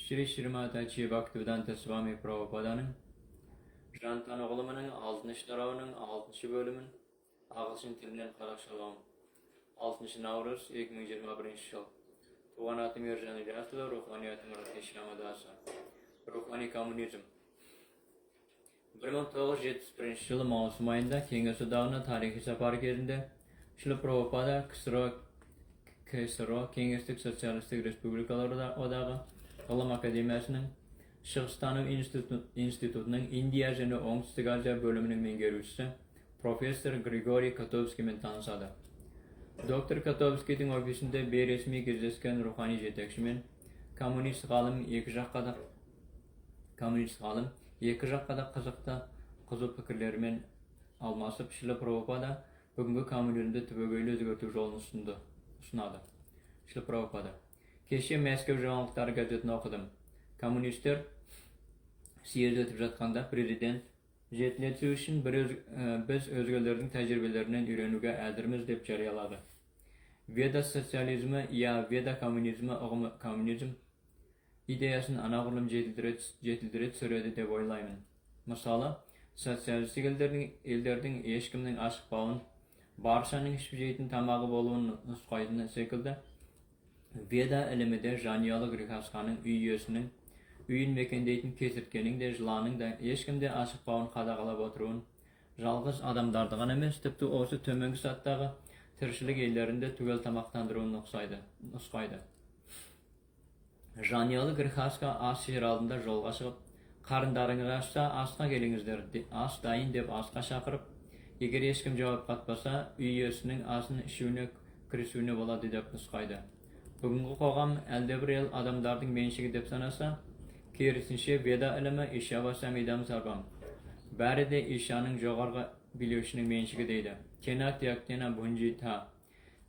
Shri Shrimatachi Bhaktivedanta Swami Prabhupadaның Жан тану ғылымының 6-шы тарауының 6-шы бөлімін ағылшын тілінен қарақшылауым. 6 наурыз 2021 жыл. Туған атым Ержан Ильясұлы, руханиятым Ратиш Рамадасы. Рухани коммунизм. 1971 жылы маусым айында Кеңес одағына тарихи сапары кезінде Шрила Прабхупада КСРО Кеңестік социалистік республикалар одағы ғылым академиясының Шығыстану институтының Индия және Оңтүстік Азия бөлімінің меңгерушісі профессор Григорий Котовскиймен танысады. Доктор Котовскийдің офисінде бейресми кездескен рухани жетекшімен коммунист ғалым екі жаққа да қызу пікірлерімен алмасып, Шрила Прабхупада бүгінгі коммунизмді түбегейлі өзгерту жолын ұсынады. Шрила Прабхупада: кеше Мәскеу жаңалықтары газетін оқыдым. Коммунистер съезд өтіп жатқанда президент жетілету үшін біз өзгелердің тәжірибелерінен үйренуге әзірміз деп жариялады. Веда социализмі я веда коммунизмі ұғымы коммунизм идеясын анағұрлым жетілдіре түсіреді деп ойлаймын. Мысалы, социалистік елдердің ешкімнің ашықпауын, баршаның ішіп жейтін тамағы болуын нұсқайтыны секілді, веда ілімі де жанұялы грехасханың үй иесінің үйін мекендейтін кесірткенің де жыланың да ешкімде ашықпауын қадағалап отыруын, жалғыз адамдарды ғана емес, тіпті осы төменгі саттағы тіршілік елдерінде түгел тамақтандыруын нұсқайды. Жанұялы грехасқа ас жер алдында жолға шығып, қарындарыңыз ашса, асқа келіңіздер, ас дайын деп асқа шақырып, егер ешкім жауап қатпаса, үй иесінің асын ішуіне кірісуіне болады деп нұсқайды. Бүгінгі қоғам әлдебір ел адамдардың меншігі деп санаса, керісінше веда ілімі Иша Самидам Сарбам. Бәрі де Ишаның жоғарғы билеушінің меншігі дейді. Кена тияктена бұнжи та.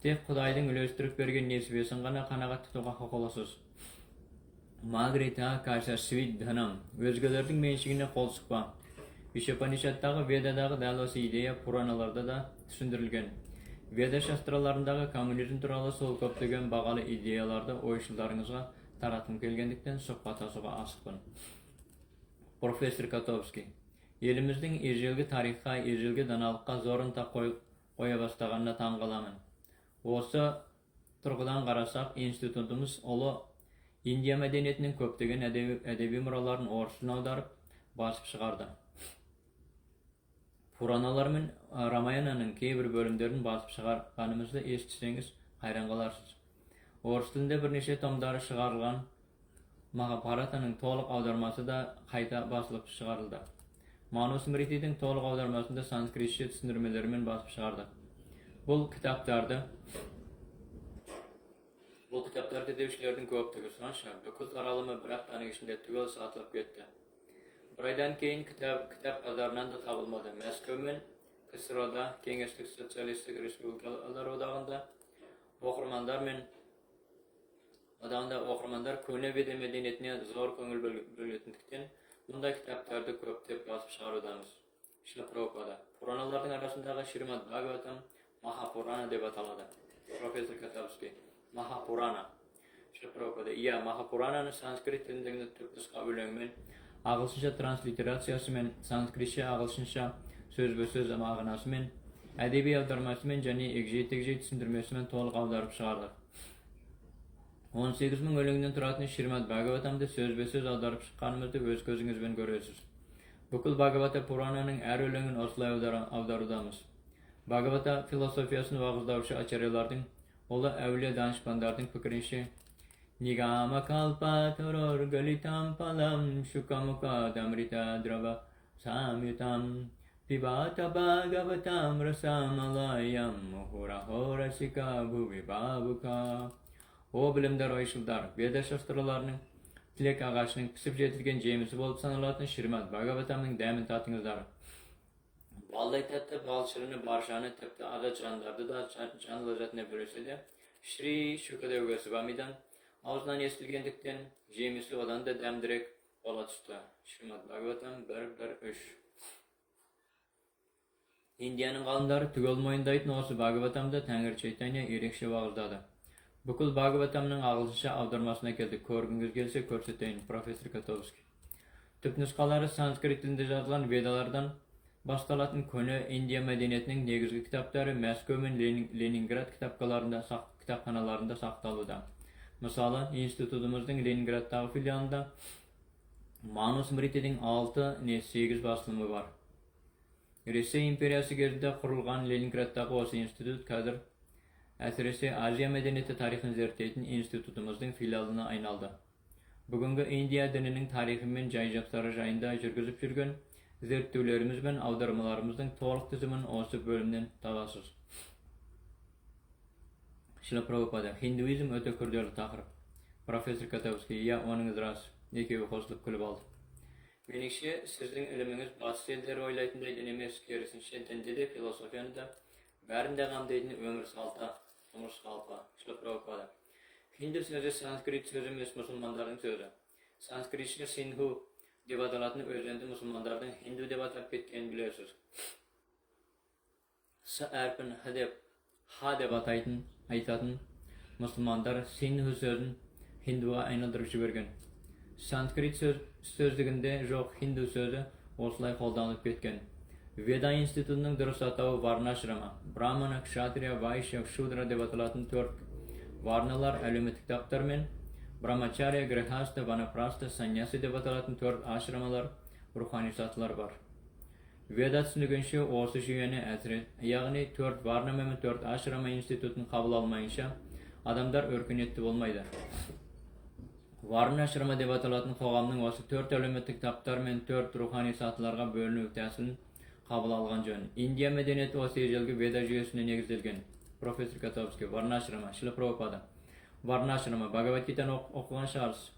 Тек Құдайдың үлестіріп берген несібесін ғана қанағат тұтуға құқылысыз. Магрита кайса свит дhanam. Өзгелердің меншігіне қол сұқпа. Ишапанишаттағы ведадағы дәл осы идея Пураналарда да түсіндірілген. Веда шастраларындағы коммунизм туралы сол көптеген бағалы идеяларды ойшылдарыңызға таратым келгендіктен сұхбаттасуға асықпын. Профессор Котовский: еліміздің ежелгі тарихқа, ежелгі даналыққа зорынта қоя бастағанына таң қаламын. Осы тұрғыдан қарасақ, институтымыз ұлы Индия мәдениетінің көптеген әдеби мұраларын орысшаға аударып басып шығарды. Пураналар мен Рамаянаның кейбір бөлімдерін басып шығарғанымызды естісеңіз қайран қаларсыз. Орыс тілінде бірнеше томдары шығарылған Махабхаратаның толық аудармасы да қайта басылып шығарылды. Ману Смритидің толық аудармасында санскритше түсіндірмелерімен басып шығарды. Бұл кітаптарды деушілердің көптігі сонша, бүкіл таралымы бір аптаның ішінде түгел сатылып кетті. Бір айдан кейін кітап базарынан да табылмады. Мәскеу мен КСРОда, Кеңестік социалистік республикалар одағында оқырмандар көне веда мәдениетіне зор көңіл бөлетіндіктен мұндай кітаптарды көптеп басып шығарудамыз. Шрила Прабхупада: Пураналардың арасындағы Шримад Бхагаватам Махапурана деп аталады. Профессор Котовский: Махапурана. Шрила Прабхупада: иә, Махапурананы санскрит тіліндегі түпнұсқа өлеңмен, ағылшынша транслитерациясымен, санскритше ағылшынша сөзбе-сөз мағынасымен, әдеби аудармасымен және егжей-тегжей түсіндірмесімен толық аударып шығардық. 18 000 өлеңнен тұратын Шримад Бхагаватамды сөзбе-сөз аударып шыққанымызды өз көзіңізбен көресіз. Бүкіл Бхагавата Пурананың әр өлеңін осылай аударудамыз. Бхагавата философиясын уағыздаушы ачарьялардың, ұлы әулие данышпандардың пікірінше, Нигама калпа торор галитам палам шукамука дамрита драва самютам пибата Бхагаватам расамалаям мухура сика буви бабука. О білімдар ойшылдар, веда шастраларының тілек ағашының пісіп жетілген жемісі болып саналатын Шримад Бхагаватамның дәмін татыңыздар. Балдай тәтті бал шырыны баршаны, тіпті азат жандарды да жан ләззатына бөлесе де, Шри Шукадева Госвамидан аузынан естілгендіктен жемісі одан да дәмдірек бола түсті. Шримад Бхагаватам 1.1.3. Индияның ғалымдары түгел мойындайтын осы Бхагаватамда Тәңір Чайтанья ерекше уағыздады. Bukul Bhagavatam'ın ağılışa avdarmasına geldik. Korgunuz gelse körseteyin. Profesör Katowski. Tüp nüskaları Sanskrit dilinde yazılan Vedalardan baştalatın konu Indiya medeniyetinin negizgi kitapları Moskva ve Leningrad kitapxanalarında saqtalıda. Mesela institutumuzun Leningrad'dagi filialında Manus Mriti'nin 6-8 basılımı var. Rusya imperiyası gezide kurulgan Leningrad'dagi o institut kadir әсіресе Азия мәдениеті тарихын зерттейтін институтымыздың филиалына айналды. Бүгінгі Индия дінінің тарихы мен жай-жапсары жайында жүргізіп жүрген зерттеулеріміз бен аудармаларымыздың толық тізімін осы бөлімнен табасыз. Шила Прабхупада, хиндуизм өте күрделі тақырып. Профессор Katowski, я оныңыз рас. Екеуі қосылып күліп алды. Меніңше, сіздің іліміңіз батыс елдері ойлайтындай дін емес, керісінше дінде де философияны да бәрінде қамтитын өмір салты. Tomuz halka, Şila Prabhupada. Hindu sözü Sanskrit sözü емес Müslümanların sözü. Sanskritçe Sindhu deb atalatını özlendi Müslümanlardan Hindu deb atap ketken biliyorsunuz. S әрпін ha deb aytатын Müslümanlar Sindhu sözün Hindu'a aylandırıp жіберген. Sanskrit sözlüğünde жоқ Hindu sözü осылай қолданылып кеткен. Veda institutunun dürüst atağı Varnashrama, Brahmana, Kshatriya, Vaishya, Shudra deb atalатын 4 varnalar әлеуметтік таптар мен Brahmacharya, Grihastha, Vanaprastha, Sannyasi deb atalатын 4 ashramalar, ruhani satlar var. Veda түсінігінше осы жүйені яғни 4 varna мен 4 ashrama institutun қабыл алмайынша адамдар өркениетті болмайды. Varnashrama deb atalатын қоғамның осы 4 әлеуметтік таптар мен 4 ruhani satlarga bölünүү тәсілін қабыл алған жөн. Индия мәдениеті осы ежелгі Веда жүйесіне негізделген. Профессор Katowski, Varnashrama, Шила Прабхупада. Varnashrama, Bhagavad-gitаны оқыған шығарсыз.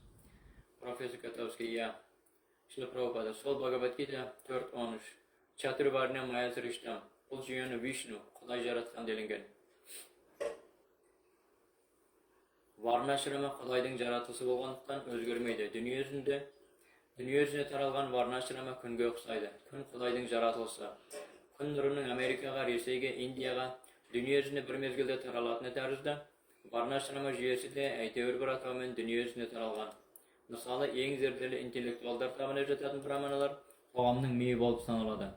Профессор Katowski, я. Шила Прабхупада, сол Bhagavad-gita 4.13. Chaturvarnya Maya Srishtam. Бұл жүйені Vishnu, Құдай жаратқан делінген. Varnashrama Құдайдың жаратылысы болғандықтан өзгермейді. Dünya yüzüne taralgan Varnashrama күнге ұқсайды. Күн Құдайдың жаратылысы. Күн нұрының Америкаға, Ресейге, Индияға, dünya yüzüne bir mezgilde taralатыны тәрізді, Varnashrama жүйесі де әйтеуір бір атаумен dünya yüzüne taralған. Мысалы, ең зерделі интеллектуалдар табына жататын браманалар қоғамның миы болып саналады.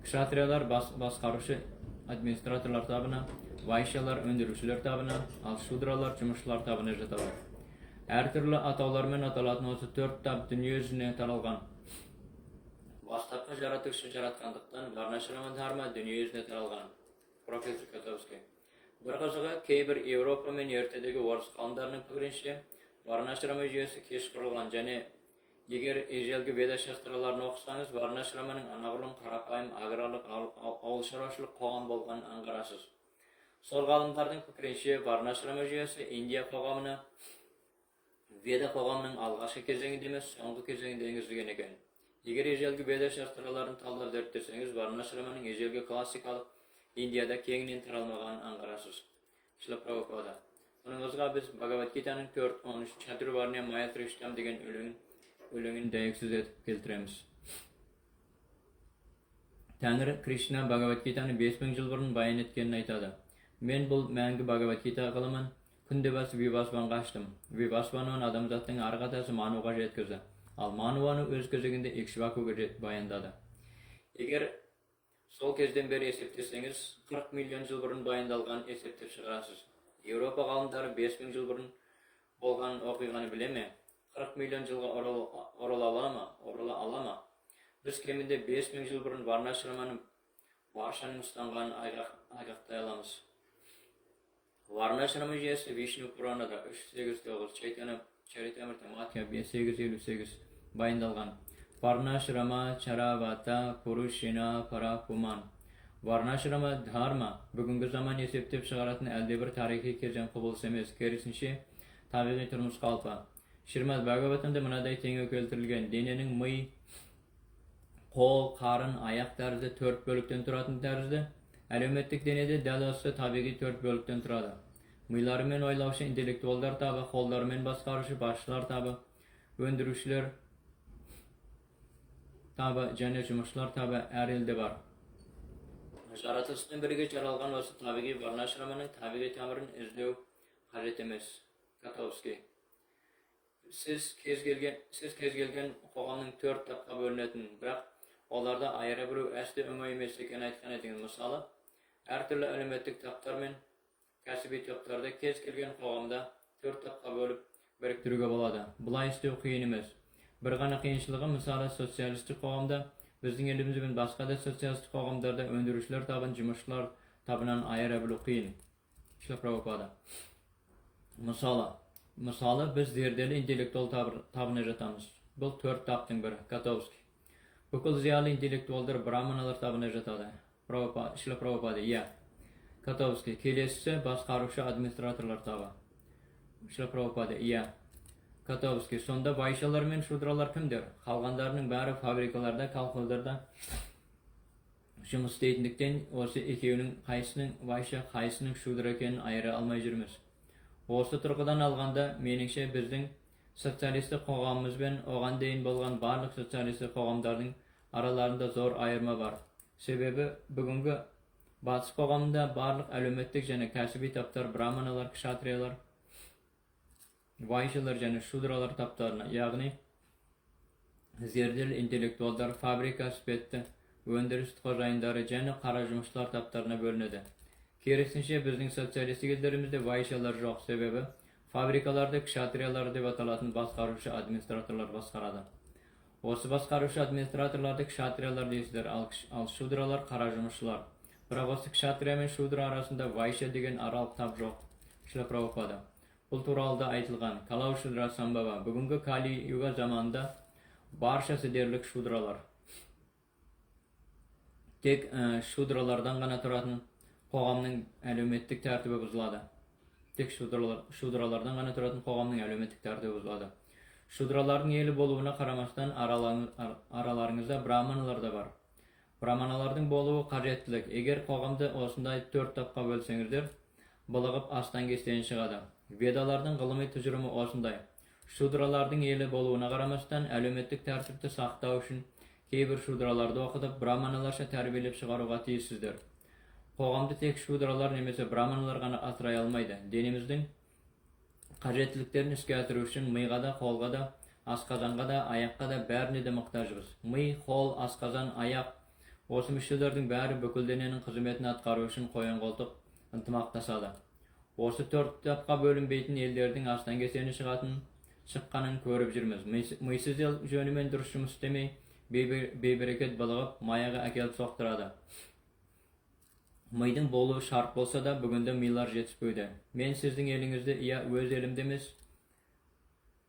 Kshatriyalар басқарушы администраторлар табына, Vaishyалар өндірушілер табына, ал Shudraлар жұмысшылар табына жатады. Әртүрлі атаулармен аталатын осы 4 тап дүние жүзіне таралған. Бастапқы жаратушы жаратқандықтан Varnashrama dharma дүние жүзіне таралған. Профессор Katowski. Bir қызығы кейбір Европа мен ертедегі орыс қауымдарының пікірінше Varnashrama жүйесі кеш құрылған және егер ежелгі Веда шастраларын оқысаңыз Varnashramаның анағұрлым қарапайым аграрлық ауыл шаруашылық қоғам болғанын аңғарасыз. Сол ғалымдардың пікірінше Varnashrama жүйесі Индия қоғамына Veda қоғамның алғашқы кезеңінде емес, соңғы кезеңінде енгізілген екен. Егер ежелгі Веда шастраларын талдап зерттесеңіз, Varnashramаның ежелгі классикалық Индияда кеңінен таралмағанын аңғарасыз. Шила Прабхупада. Оныңызға біз Bhagavad-gitаның 4.13 Chaturvarnya Maya Srishtam деген өлеңін дәйексіз етіп келтіреміз. Тәңір Кришна Bhagavad-gitаны 5000 жыл бұрын баян еткенін айтады. Мен бұл мәңгі Bhagavad-gita ғылымын күнде басы Vivasvanға аштым. Vivasvanын адамзаттың арқатасы Мануға жеткізді. Ал Мануаны өз кезегінде Ikshvakuga баяндады. Егер сол кезден бері есептесеңіз, 40 миллион жыл бұрын баяндалған есептеп шығарасыз. Европа ғалымдары 5000 жыл бұрын болған оқиғаны біле ме? 40 миллион жылға орала ала ма? Біз кемінде 5000 жыл бұрын Varnashramаның баршаның ұстанғанын айғақтай аламыз. Varnashrama жүйесі Vishnu Puranada 389, Chaitanya Charitamrita Madhya 858 баяндалған. Varnashrama Charavata Purushina Parapuman. Varnashrama Dharma бүгінгі заман есептеп шығаратын әлде бір тарихи кезең құбылыс емес, керісінше табиғи тұрмыс қалпы. Шримад Bhagavatam'da мынадай теңеу келтірілген. Дененің ми, қол, қарын, аяқ тәрізді 4 бөліктен тұратын тәрізді. Әлеуметтік денеде дәл осы табиғи 4 бөліктен тұрады. Миларымен ойлаушы интеллектуалдар табы, қолдарымен басқарушы басшылар табы, өндірушілер табы және жұмысшылар табы әр елде бар. Жаратылыстың бірге жаралған осы табиғи Varnashramаның табиғи тамырын іздеу қажет емес. Котовский. Siz kez gelgen қоғамның 4 тапқа бөлінетін, бірақ оларда айыра білу әсте өңай емес екен айтқан едіңіз. Мысалы, әртүрлі әлеуметтік таптар мен кәсіби топтарды кез келген қоғамда 4 тапқа бөліп біріктіруге болады. Бұлай істеу қиын емес. Bir ғана қиыншылығы, мысалы, социалистік қоғамда, біздің еліміз бен басқа да социалистік қоғамдарда өндірушілер табын, жұмысшылар табынан айыра білу қиын. Шла Прабхупада. Мысалы, біз зерделі интеллектуал табына жатамыз. Бұл 4 таптың бірі, Котовский. Бүкіл зиялы интеллектуалдар браманалар табына жатады. Шла Прабхупада, иә. Котовский. Келесісі басқарушы администраторлар табы. Шла Прабхупада, иә. Котовский. Сонда вайшалар мен шудралар кімдер? Қалғандарының бәрі фабрикаларда, колхоздарда жұмыс істейтіндіктен осы екеуінің қайсының вайша, қайсының шудра екенін айыра алмай жүрміз. Осы тұрғыдан алғанда, меніңше біздің социалистік қоғамымыз бен оған дейін болған барлық социалистік қоғамдардың араларында зор айырма бар. Себебі бүгінгі батыс қоғамында барлық әлеуметтік және кәсіби таптар браманалар, кшатриялар, вайшалар және шудралар таптарына, яғни зерделі интеллектуалдар, фабрика іспетті, өндіріс қожайындары және қара жұмысшылар таптарына бөлінеді. Керісінше біздің социалистік елдерімізде вайшалар жоқ, себебі фабрикаларды кшатриялар деп аталатын басқарушы администраторлар басқарады. Осы басқарушы администраторларды кшатриялар дейсіздер, ал шудралар қара жұмысшылар. Бірақ осы кшатрия мен шудра арасында вайша деген аралық тап жоқ. Шла Прабхупада. Бұл туралы да айтылған. Калау шудра самбава. Бүгінгі Кали юга заманында баршасы дерлік шудралар. Тек шудралардан ғана тұратын қоғамның әлеуметтік тәртібі бұзылады. Тек шудралардан ғана тұратын қоғамның әлеуметтік тәртібі бұзылады. Шудралардың елі болуына қарамастан араларыңызда браманалар да бар. Браманалардың болуы қажеттілік. Егер қоғамды осындай 4 тапқа бөлсеңіздер, былығып астан кестен шығады. Ведалардың ғылыми тұжырымы осындай. Шудралардың елі болуына қарамастан әлеуметтік тәртіпті сақтау үшін кейбір шудраларды оқытып, браманаларша тәрбиелеп шығаруға тиіссіздер. Қоғамды тек шудралар немесе браманалар ғана асырай алмайды. Денеміздің қажеттіліктерін іске асыру үшін миға да, қолға да, асқазанға да, аяққа да бәріне де мұқтажбыз. Ми, қол, асқазан, аяқ, осы мүшелердің бәрі бүкіл дененің қызметін атқару үшін қоян-қолтық ынтымақтасады. Осы 4 тапқа бөлінбейтін елдердің астан кесені шыққанын көріп жүрміз. Мисыз ел жөнімен дұрыс жұмыс істемей, бейберекет былығып, маяға әкеліп соқтырады. Мидың болуы шарт болса да, бүгінде милар жетіспейді. Мен сіздің еліңізді, иә, өз елімде емес,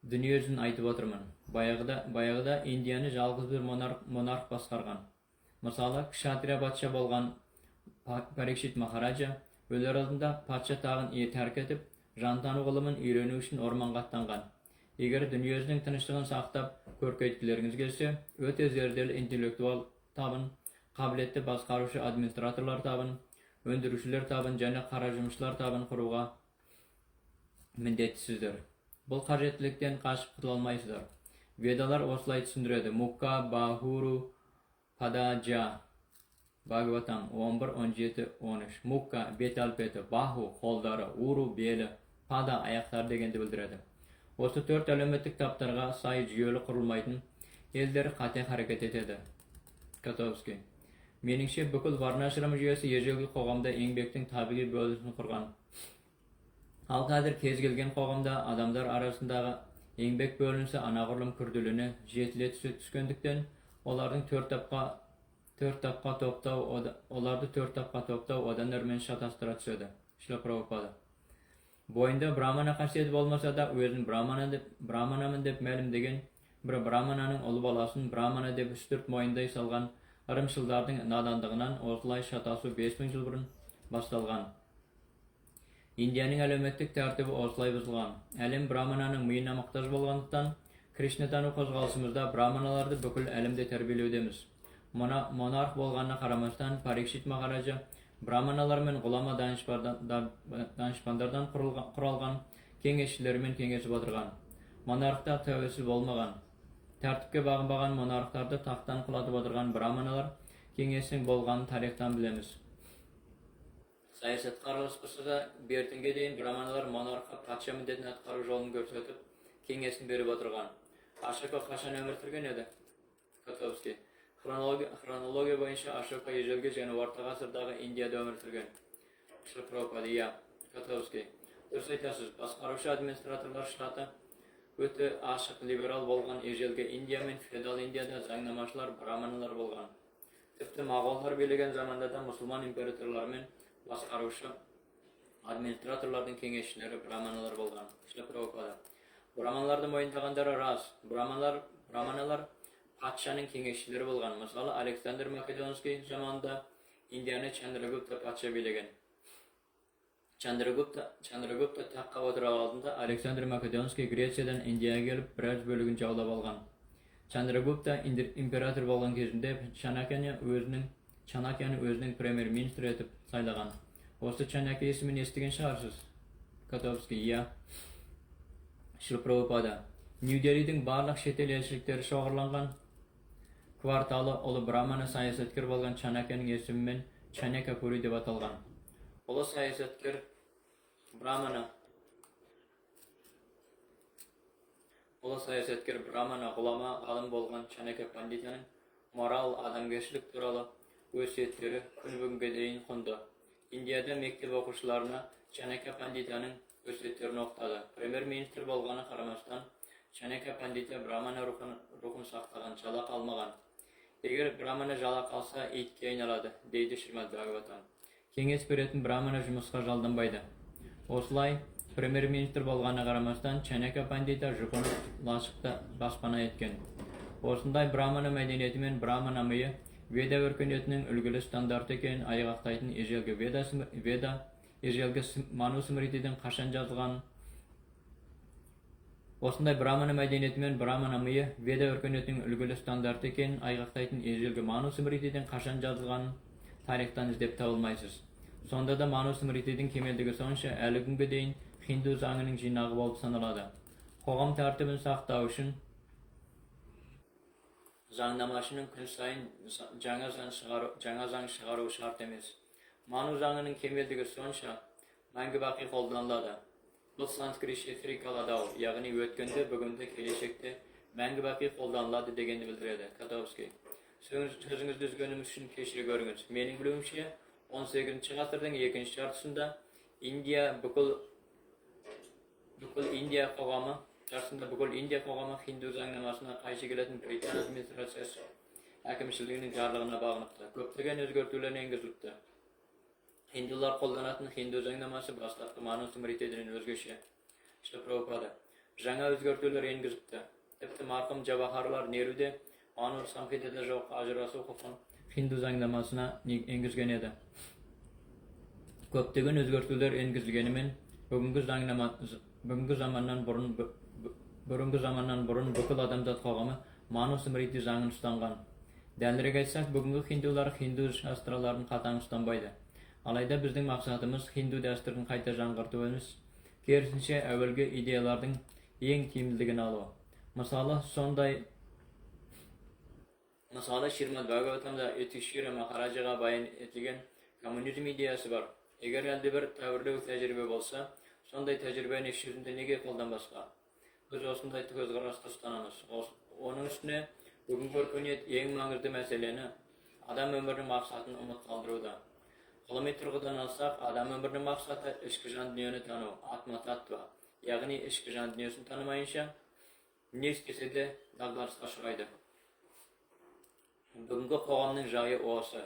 дүние жүзін айтып отырмын. Баяғыда Индияны жалғыз бір монарх басқарған. Мысалы, кшатрия патша болған Парикшит Махараджа өлер алдында патша тағын тәрк етіп, жантану ғылымын үйрену үшін орманға аттанған. Егер дүние жүзінің тыныштығын сақтап, көркейткілеріңіз келсе, өте зерделі интеллектуал табын, қабілетті басқарушы администраторлар табын, өндірушілер табын және қара жұмысшылар табын құруға міндеттісіздер. Бұл қажеттіліктен қашып құтыла алмайсыздар. Ведалар осылай түсіндіреді. Мукка Бахуру Пададжа. Бхагаватам 11-17-13. Мукка бет әлпеті, Баху қолдары, Уру белі, Пада аяқтар дегенді білдіреді. Осы 4 әлеуметтік таптарға сай жүйелі құрылмайтын елдер қате харекет етеді. Котовский. Меніңше бүкіл варнашрам жүйесі ежелгі қоғамда еңбектің табиғи бөлінісін құрған. Ал қазір кез келген қоғамда адамдар арасындағы еңбек бөлінісі анағұрлым күрделене жетіле түскендіктен, оларды 4 тапқа топтау одан әрмен шатастыра түседі. Шла Прабхупада. Бойында брамана қасиеті болмаса да, өзін браманамын деп мәлімдеген бір брамананың ұлы баласын брамана деп үстірт мойындай салған ырымшылдардың надандығынан осылай шатасу 5000 жыл бұрын басталған. Индияның әлеуметтік тәртібі осылай бұзылған. Әлем брамананың миына мұқтаж болғандықтан, Кришнатану қозғалысымызда браманаларды бүкіл әлемде тәрбиелеудеміз. Монарх болғанына қарамастан, Парикшит Махараджа браманалар мен ғұлама данышпандардан құралған кеңесшілермен кеңесіп отырған. Монархта тәуелсіз болмаған, тәртіпке бағынбаған монархтарды тақтан құлатып отырған браманалар кеңесінің болғанын тарихтан білеміз. Siyasat qaralışqысы da bertinge deyin Brahmanalar monarxa patşa middetini atqarı jolunu görsetip kengesini berip oturgan. Ashoka qachon ömür sürgen edi? Kotovskiy. Xronologiya boyunca Ashoka ежелgi және орта ғасырдағы Индияда ömür sürgen. Shri Prabhupada, iya. Kotovskiy. Dürüst aytasiz, басқарушы администраторлар штаты өте ашық либерал болған ежелгі Индия мен феодал Индияда заңнамашылар браманалар болған. Тіпті моғолдар билеген заманда да мұсылман императорлар мен басқарушы администраторлардың кеңесшілері браманалар болған. Shri Prabhupada. Brahmanlарды мойындағандары рас. Brahmanalar патшаның кеңесшілері болған. Мысалы, Александр Македонский заманында Индияны Chandragupta патша билеген. Chandragupta taqqa отыра алдында Александр Македонский Грециядан Индияға келіп, біраз бөлігін жаулап алған. Chandragupta император болған кезінде Чанакяны өзінің премьер-министр етіп сайлаған. Осы Чанакя есімін естіген шығарсыз? Kotovskiy, iya. Shri Prabhupada. Нью-Делидің барлық шетел елшіліктері шоғырланған кварталы ұлы Брахмана саясаткер болған Чанакяның есімімен Чанакапури деп аталған. Ұлы саясаткер Брахмана ғұлама ғалым болған Чанакя Пандитаның морал адамгершілік туралы өсиеттері күні бүгінге дейін құнды. Индияда мектеп оқушыларына Чанакя Пандитаның өсиеттерін оқытады. Премьер-министр болғаны қарамастан Чанакя Пандита Брахмана рухын сақтаған, жалақ алмаған. Егер Брахмана жалақ алса, итке айналады, дейді Шримад Бхагаватам. Кеңес беретін Брахмана жұмысқа жалданбайды. Осылай, премьер-министр болғаны қарамастан Чанакя Пандита жұпыны лашықта баспана еткен. Осындай Брахмана мәдениеті мен Брахмана миы Веда өркениетінің үлгілі стандарты екенін айғақтайтын ежелгі Ману Смритидің қашан жазылған. Осындай Брахмана мәдениеті мен Брахмана миы Веда өркениетінің үлгілі стандарты екенін айғақтайтын ежелгі Ману Смритидің қашан жазылғанын тарихтан іздеп табылмайсыз. Сонда да Ману Смритидің кемелдігі сонша әлі күнге дейін хинду заңының жинағы болып саналады. Қоғам тәртібін сақтау үшін заңнамашының күн сайын жаңа заң шығару шарт емес. Ману заңының кемелдігі сонша мәңгі бақи қолданылады. Бұл санскрит шифрикалы дау, яғни өткенде, бүгінде, келешекте мәңгі бақи қолданылады дегенді білдіреді. Kotovskiy. Сөзіңізді үзгенім үшін кешіре көріңіз. Менің білуімше, 18 ғасырдың екінші жартысында бүкіл Индия қоғамы хинду заңнамасына қайшы келетін Британ администрациясы әкімшілігінің жарлығына бағыныпты. Көптеген өзгертулер енгізіліпті. Хиндулар қолданатын хинду заңнамасы бастапқы Ману Смритиден өзгеше. Shri Prabhupada. Жаңа өзгертулер енгізіпті. Тіпті марқұм Джавахарлар Неруде Ману Самхитада жоқ ажырасу құқын хинду заңнамасына енгізген еді. Көптеген өзгертулер енгізілгенімен бүгінгі заманнан бұрын бүкіл адамзат қоғамы Ману Смрити заңын ұстанған. Дәлірек айтсақ, бүгінгі хиндулар хинду шастраларын қатаң ұстанбайды. Алайда біздің мақсатымыз хинду дәстүрін қайта жаңғырту емес, керісінше әуелгі идеялардың ең тиімділігін алу. Мысалы Шримад Бхагаватамда Юдхишthira Махараджаға баян етілген коммунизм идеясы бар. Егер әлде бір тәуірлеу тәжірибе болса, сондай тәжірибені іс жүзінде неге қолданбасқа? Біз осындай көзқарасты ұстанамыз. Оның үстіне бүгінгі өркениет ең маңызды мәселені адам өмірінің мақсатын ұмыт қалдыруда. Ғылыми тұрғыдан алсақ, адам өмірінің мақсаты ішкі жан дүниені тану, атма таттва, яғни ішкі жан дүниесін танымайынша не істесе де дағдарысқа ұшырайды. Бүгінгі қоғамның жайы осы.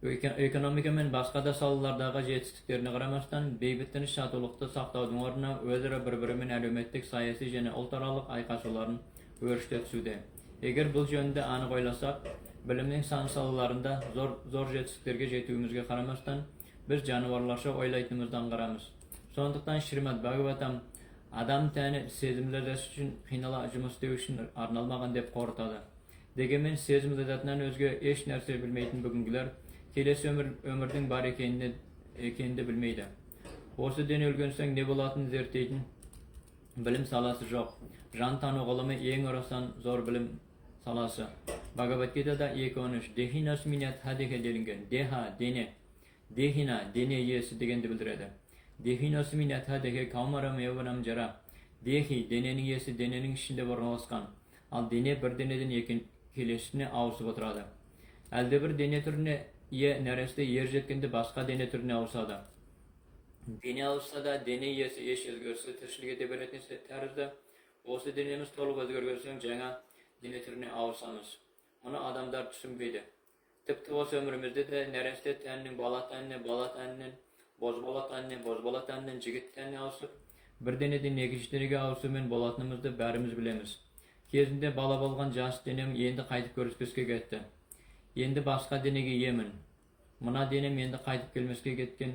Экономика мен басқа да салалардағы жетістіктеріне қарамастан, бейбіт татулықты сақтаудың орнына өзара бір-бірімен әлеуметтік, саяси және ұлтаралық айқасуларын өршіте түсуде. Егер бұл жөнінде анық ойласақ, білімнің сан салаларында зор жетістіктерге жетуімізге қарамастан, біз жануарларша ойлайтынымыздан қарамыз. Сондықтан Шримад Бхагаватам адам тәні сезім ләззаты үшін қинала жұмыс істеу үшін арналмаған деп қорытады. Дегенмен сезім ләззатынан өзге еш нәрсе білмейтін бүгінгілер келесі өмірдің бар екенді білмейді. Осы ден өлген соң не болатынын зерттейтін білім саласы жоқ. Жан тану ғылымы ең орасан зор білім саласы. Бхагавад-гитада 2.13 Дехинас минят хадеха делінген. Деха, дене. Dehina, dene iyesi degende bildiredi. Dehinası minetha dege kavmaram evanam jara. Dehi, denenin iyesi denenin içinde ornaşkan. Al dene bir deneden yekin kelesine avusып oturады. Әлде bir dene türüne neresi yer jetkende başka dene türüne avusады. Dene avusса da dene iyesi eş özgörse tırşılık ete berетін tәрізді. Осы denemiz toluk özgörgörsün жаңа dene türüne avussamız. Onu adamlar düşünbeydi. Tıpkı o ömrümüzde de neresi tennin, bala tennin, boz bala tennin, jigit tenni avusып, bir deneden egişlerige avusымен bolatınımızda bәрimiz bilemiz. Kezinde bala bolgan jans denem endi qaytıp görüsküske ketti. Endi başka denege yemin. Mına denem endi qaytıp gelmeske ketken.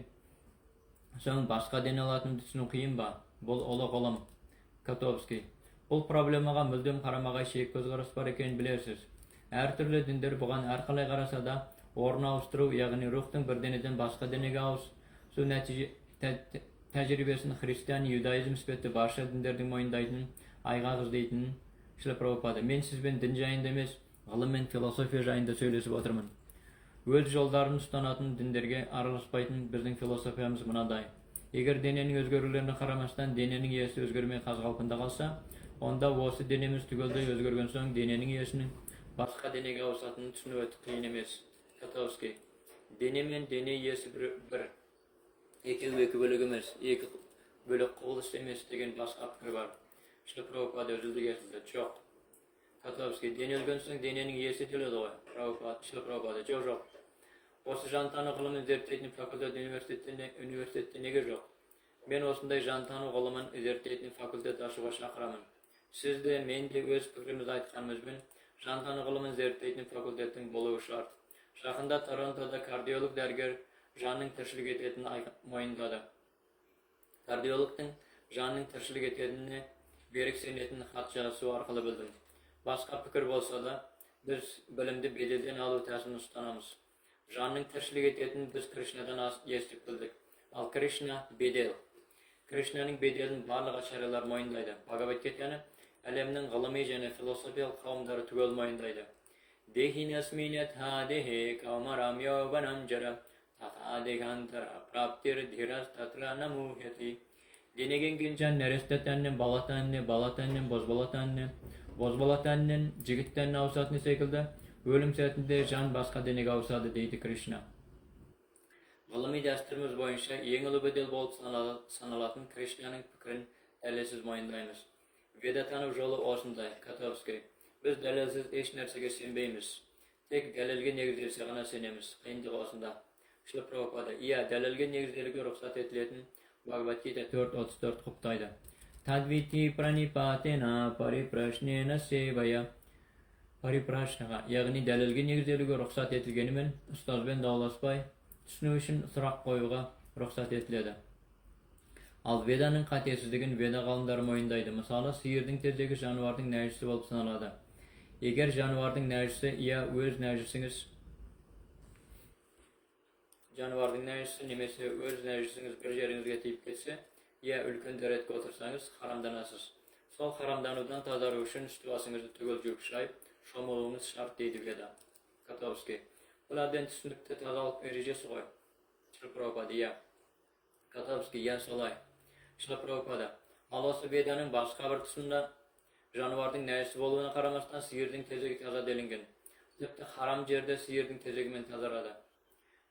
Soň başka dene alatını düşünü kıyın ba. Bol ola qolam. Katovski. Бұл проблемаға мүлдем қарамағай шек көзқарас бар екенін білесіз. Әр түрлі діндер бұған әрқалай қараса да, орын ауыстыру, яғни рухтың бір денеден басқа денеге ауысу тәжірибесін христиан, юдаизм іспетті барша діндердің мойындайтынын, айғақ іздейтінін Шрила Прабхупада. Мен сізбен дін жайында емес, ғылым мен философия жайында сөйлесіп отырмын. Өз жолдарын ұстанатын діндерге араласпайтын біздің философиямыз мынадай. Егер дененің өзгерулеріне қарамастан дененің иесі өзгермей қалпында қалса, onda осы денеміз түгелдей өзгерген соң дененің иесінің басқа денеге ауысатынын түсіну өте қиын емес. Котовский. Дене мен дене иесі бір. Екеуі екі бөлек емес, екі бөлек құбылыс емес деген басқа пікір бар. Шрила Прабхупада үзілді кесілді. Жоқ. Котовский. Дене өлген соң дененің иесі келеді ғой. Шрила Прабхупада. Жоқ. Осы жантану ғылымын зерттейтін факультет университетте неге жоқ? Мен осындай жантану ғылымын зерттейтін факультет ашуға шақырамын. Siz de, men de öz fikrimizni aytganımızbın, jantanu ғылымын зерттейтін факультеттің болуы шарт. Жақында Торонтода кардиолог дәрігер жанның тіршілік ететінін мойындады. Кардиологтың жанның тіршілік ететініне берік сенетін хат жазысу арқылы білдім. Басқа пікір болса да, біз білімді беделден алу тәсілін ұстанамыз. Жанның тіршілік ететінін біз Кришнадан естіп білдік. Ал Кришна бедел. Кришнаның беделін барлығы шаралар мойындайды. Бхагават Гитаны әлемнің ғылыми және философиялық қауымдары түгел мойындайды. Дехинасминят хадехе каумарам йованам жара тата дегантара праптир дирас татра намухяти. Денеген генжан нәресте тәннен, бала тәннен, бозбала тәннен, жігіт тәннен ауысатыны секілді, өлім сәтінде жан басқа денеге ауысады дейді Кришна. Ғылыми дәстүріміз бойынша ең ұлы бедел болып саналатын Кришнаның пікірін дәлелсіз мойындаймыз. Веда тану жолы осындай, Котовский. Біз дәлелсіз еш нәрсеге сенбейміз. Тек дәлелге негізделсе ғана сенеміз. Қиындығы осында. Шрила Прабхупада. Иә, дәлелге негізделуге рұқсат етілетін Бхагават Гита 4.34 құптайды. Тадвити пранипатена парипрашнена севая. Парипрашнаға, яғни дәлелге негізделуге рұқсат етілгенімен, ұстазбен дауласпай, түсіну үшін сұрақ қоюға рұқсат етіледі. Ал Веданың қатесіздігін Веда ғалымдары мойындайды. Мысалы, сиырдың тезегі жануардың нәжісі болып саналады. Егер жануардың нәжісі, я өз нәжісіңіз, жануардың нәжісі немесе өз нәжісіңіз бір жеріңізге тиіп кетсе, я үлкен дәретке отырсаңыз, харамданасыз. Сол харамданудан тазару үшін үсті басыңызды түгел жуып шайып, шомылуыңыз шарт дейді Веда. Котовский. Бұл әбден түсінікті тазалық ережесі ғой. Шрила Прабхупада. Я. Котовский. Я солай. Шрила Прабхупада. Ал осы Веданың басқа бір тұсында жануардың нәжісі болуына қарамастан сиырдың тезегі таза делінген. Тіпті харам жерде сиырдың тезегімен тазарады.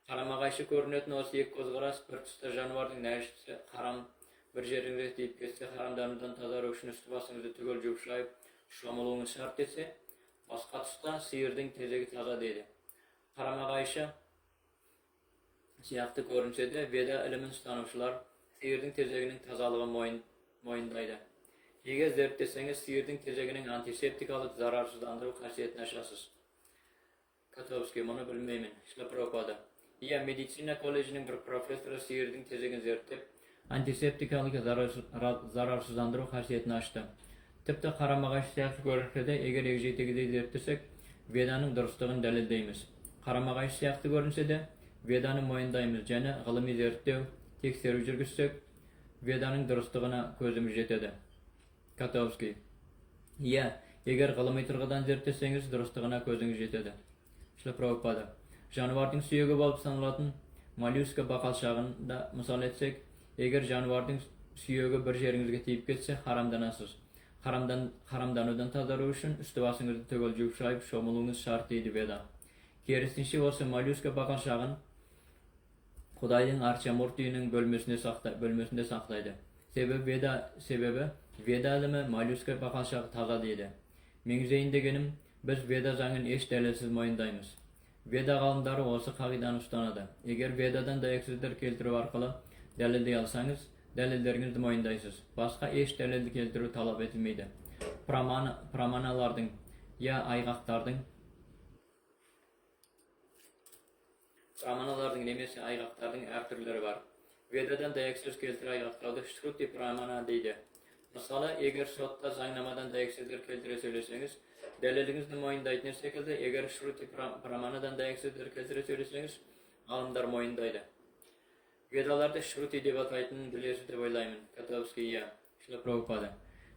Қарама-қайшы көрінетін осы екі көзқарас бір тұста жануардың нәжісі харам бір жеріңізге тиіп кетсе, харамданудан тазару үшін үсті басыңызды түгел жуып шайып, шомылуыңыз шарт етсе, басқа тұста сиырдың тезегі таза дейді. Қарама-қайшы сияқты көрінсе де, Веда ілімін ұстанушылар сиырдың тезегінің тазалығын мойындайды. Егер зерттесеңіз, сиырдың тезегінің антисептикалық зарарсыздандыру қасиетін ашасыз. Котовский. Мұны білмеймін. Шрила Прабхупада. Иә, медицина колледжінің бір профессоры сиырдың тезегін зерттеп, антисептикалық зарарсыздандыру қасиетін ашты. Тіпті қарама-қайшы сияқты көрінсе де, егер егжей-тегжейлі зерттесек, Веданың дұрыстығын дәлелдейміз. Қарама-қайшы сияқты көрінсе де, Веданы мойындаймыз және ғылыми зерттеу, тексеру жүргізсек, Веданың дұрыстығына көзіміз жетеді. Котовский. Иә, егер ғылыми тұрғыдан зерттесеңіз, дұрыстығына көзіңіз жетеді. Шрила Прабхупада. Жануардың сүйегі болып саналатын Mollyuska bakalşağında misal etsek, eğer janavardyň süýegi bir jeriňizge tiyip getse haramdanasız. Haramdanýdan tazaruu üçin üstü basyňyzdy tögeljek şaýyp şomuluňyz şart diýdi Veda. Kersinçe bolsa mollyuska bakalşağyn Hudaýyň arçamurtynyň bölmesinde saklaydy. Sebebi Veda ilimi mollyuska bakalşagy taza diýdi. Meňzeýin degenim biz Veda zaňyny eş delilsiz moýundaýmys. Veda galymdary osy kagydany ustanady. Eger Vedadan daýaksizler keltirip arkaly delildi alsaňyz, delillerinizni moýundaýsyz. Başga eş delil keltirip talap edilmeýdi. Pramanalardyň ya aýgaklardyň nemesi aýgaklardyň her türleri var. Vedadan daýaksız keltirip aýgaklardy Shruti pramana diýdi. Mesela eger şotda zaňnamadan daýaksizler keltire söyleseňiz, delilinizni moýundaýdyň şekilde eger Shruti pramanadan daýaksizler keltire söyleseňiz, alımlar moýundaýdy. Vedalarda Shruti dep ataýdyny bilesiz dep oýlaýmyn. Katavskiya, Śrīla Prabhupada.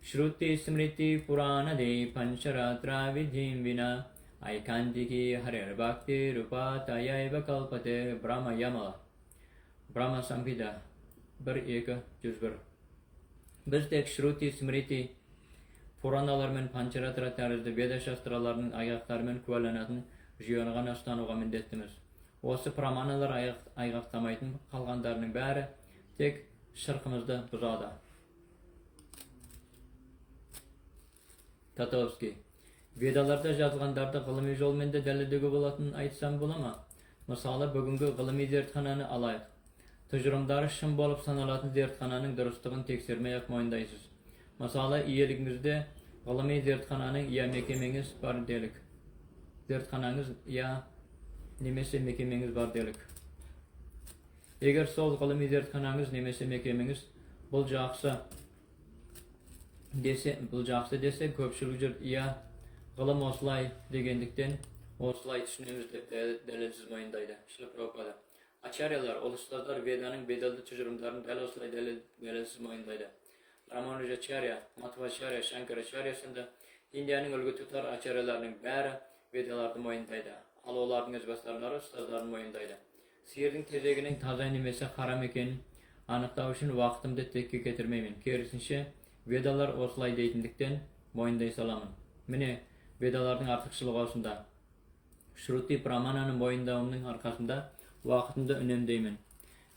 Shruti Smriti Purana de Pancharatra Vidhim Vina Aikantiki Harir Bhakti Rupa Tayaiva Kalpate Brahma Yamala. Brahma Samhita 1-2-101. Bizdek Shruti Smriti Puranalar men Pancharatra tarzda Veda şastralarynyň aýaklarynyň kuwalanatyn jýonygan astanyga mindettimiz. Osy pramanalar aýgaktamaýdyn kalgandarynyň bäri tek şirkimizde buzada. Tatovski. Vedalarda yazılganlarda gylymy jol mende delildigi bolatyn aýtsam bolama. Masalan, bugünkü gylymy zerthanany alaýyk. Tejrümdary şym bolup sanalatyn zerthananyň durustygyny teksermeýek moýundaýsyz. Masalan, iýeligingizde gylymy zerthananyň ýa mekemeňiz bar delik. Zerthanaňyz ýa nemesi mekemeňiz bar delik. Eger sol gylymy zerthanaňyz nemesi mekemeňiz bul jaksa dese köpçülik ýa gılım oslay degendikten oslay düşünümiz dep delilsiz moýundaýdy. Śrīla Prabhupada. Acharyalar, ulustazlar Vedanyň bedaldy tujurumlaryny dal oslay delilsiz moýundaýdy. Ramanujacharya, Madhvacharya, Shankaracharya şunda Indiýanyň ölgü tutar acharyalarynyň bäri Vedalardy moýundaýdy. Al olaryň özbaşlaryny ulustazlaryny moýundaýdy. Sirdiň tezeginiň taza nemesi haram ekenin anykdaw üçin wagtymdy tekke getirmeýmin. Kersinçe Vedalar oslay deýdindikden moýundaý salamyn. Mine Vedalardyň artykçylygy osunda Shruti Pramananyň moýundawymyň arkasynda wagtymda önemdeýmin.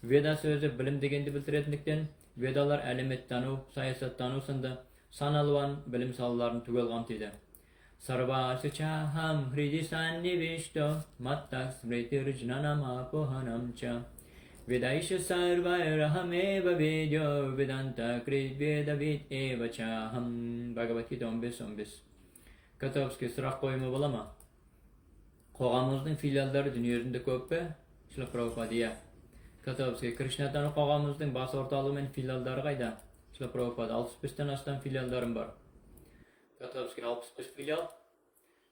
Veda sözü bilim degendi bildiretindikden Vedalar elemet tanu, sayasat tanusunda sanalwan bilim sallaryny tugel gamtydy. Sarvasya chaham hridi sannivishto mattak smritirjnanama pohanamcha Vedaisha sarvairhameva vedyo vedanta krit vedavid eva chaham. Bhagavad Gita 15-15. Katavski sırak koyma bolama. Kogamyzyň filiallary dünýede köpbe? Śrīla Prabhupada. Katavski Krishna tany kogamyzyň bas ortalygy men filiallary gaýda? Śrīla Prabhupada 65-den aşdan filiallarym bar. Katavski 65 filial.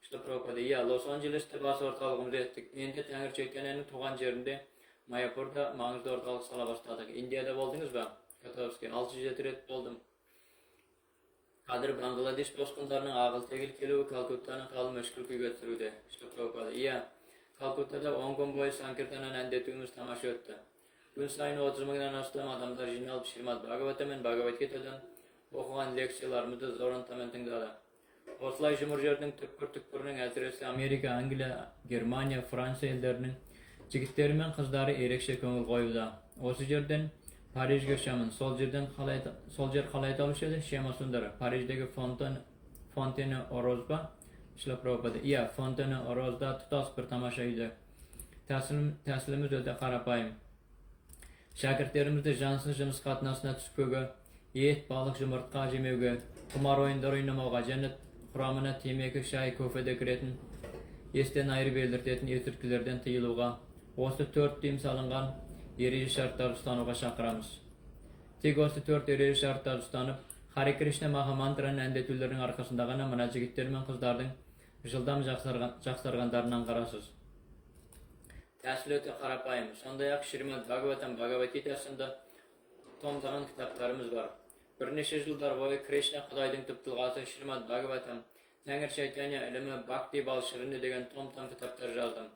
Śrīla Prabhupada. Los Angeles'te bas ortalygymyzy etdik. Endi Täňir çekeniň tugan jerinde Mayapurda maňyzly ortalyk sala başladyk. Indiýada boldyňyzby? Katavski 607 ret boldum. Kadir Bangladesh bosqunlarynyň agyl tegil kelegi Kalkuttanyň kaly meşgulky götürýärdi. Śrīla Prabhupada. Kalkuttada 10 gün boyu Sankirtanan endetimiz tamaşa öttü. Gün sayın 30 mindən aslan adamlar jinalyp Śrīmad Bhagavatam men Bhagavad Gita'dan okugan leksiýalarymyzdy zoruntamen tiňlady. Oslay jumur jerdiň tüpkür-tüpküriniň äsiresi Amerika, Angliýa, Germaniýa, Fransa elleriniň jigitleri men kızlary erekşe köňül goýuda. Osy jerden Parijge şamyn, sol jer halayt alýşdy, Şema Sundara, Parijdegi Fontaine Orozba, Śrīla Prabhupada. Fontaine Orozda tutas bir tamaşa ýydy. Täsilimiz öde garapaýym. Şagirtlerimizde jansız jyms gatnaşyna düşpege, et, balyk, jumurtga jemege, kumar oýundary oýnamaga, jennet kuramyna temeki, şaý, köfede kiretin, esden aýry beldirtetin etirkilerden tyýylyga, osy 4 diýim salyngan ereji şartlar ustanuga şakyramyz. Tek osy 4 ereji şartlar ustanyp, Hare Krishna Mahamantranyň endetүүлeriň arkasynda gana mına jigitler men kızlardyň jyldam jaksargandarynyň garasyz. Täsili öte garapaýym. Sondaýak Śrīmad Bhagavatam, Bhagavad Gita'synda tomdagan kitaplarymyz bar. Bir neçe ýyllar boýy Krishna Hudaýdyň typdylgasy Śrīmad Bhagavatam, Täňir Çaitanya ilimi Bhakti Balşirini degen tom kitaplar jazdym.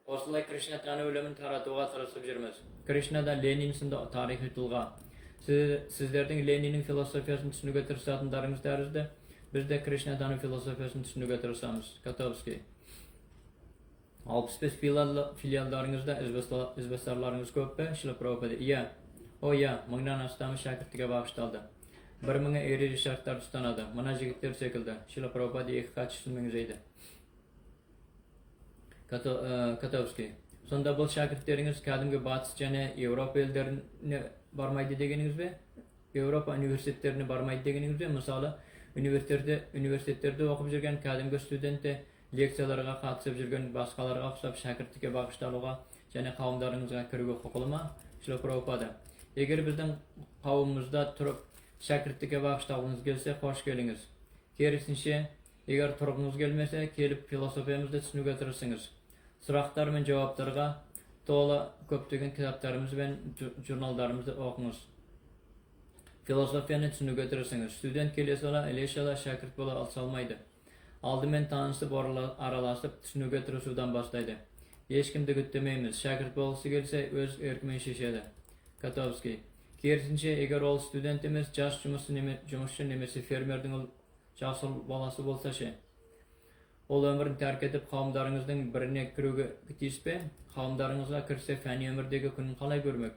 Osılay Krishna tani ölümün taratuğa tırısıp jirmiz. Krishna da Lenin sindi tarihi tulga. Sizlerden Lenin'in filosofiyasını düşünüge tırsatınlarınız deriz biz de Krishna tani filosofiyasını düşünüge tırsamız. Katovski. 65 filiallarınızda izbestarlarınız köp be? Şila Prabhupada. Iya. O ya, mыңdan astamı şakirtiga bağıştaldı. Bir mыңa erici şartlar tutanadı. Mana jigitler çekildi. Şila Prabhupada iki kaçıştırmangızaydı. Katovski. Sonda bu şakirtleriniz kadimgi Batı jana Avropa ellerine barmaydı degeniniz be? Avropa üniversitetlerine barmaydı degeniniz be? Misalı üniversitetlerde okup жүрген kadimgi studenti leksiyalarga katışıp жүрген başkalarga oxşap şakirtlikka bagıştaluga jana kavimlaryňyzga kirүүgü hukuklyma? Şila Prabhupada. Eger bizden kavimimizde turup şakirtlikka bagıştagınız gelse hoş geliniz. Kerisinçe eger turgunuz gelmese kelip filosofiyamızda düşünüge tırırsınız. Suraqlar men javaplarga to'la köpdegen kitaplarımız ve jurnallarımızda okunuz. Filosofiyani düşünüge tırırsınız. Student kelesala eleşala şakirt bola alsalmaydı. Aldımen tanışıp aralaşıp düşünüge tırışudan başlaydı. Hiç kimde güttemeyimiz. Şakirt bolası gelse öz erkimen şeşedi. Katovski. Kersinçe eger ol studentimiz jaş jumuşçu nemesi fermerдің jasıl balası bolsa ol ömrünü terk edip kavimdaryňyzdyň birine kirүүge gitýispe, kavimdaryňyzga kirse fäni ömürdegi günün kalay görmek.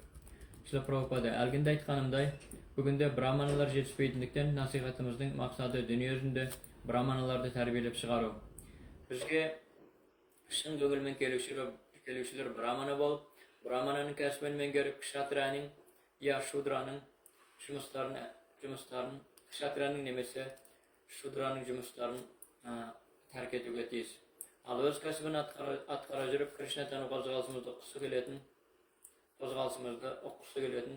Şila Prabhupada. Elginde aytganymday, bugünde brahmanalar jetişpeýdikden nasihatymyzyň maksady dünya özünde brahmanalardy terbiyelep çygaru. Bizge şın göňülmen kelişler brahmana bolup, brahmananyň käsbini meňgerip kshatranyň ya şudranyň jumuşlaryny kshatranyň nemesi şudranyň jumuşlaryny terk etүүge tiýis. Al öz käsbini atkara жүрüp Krishna tany gozgalsymyzda okusu gelетін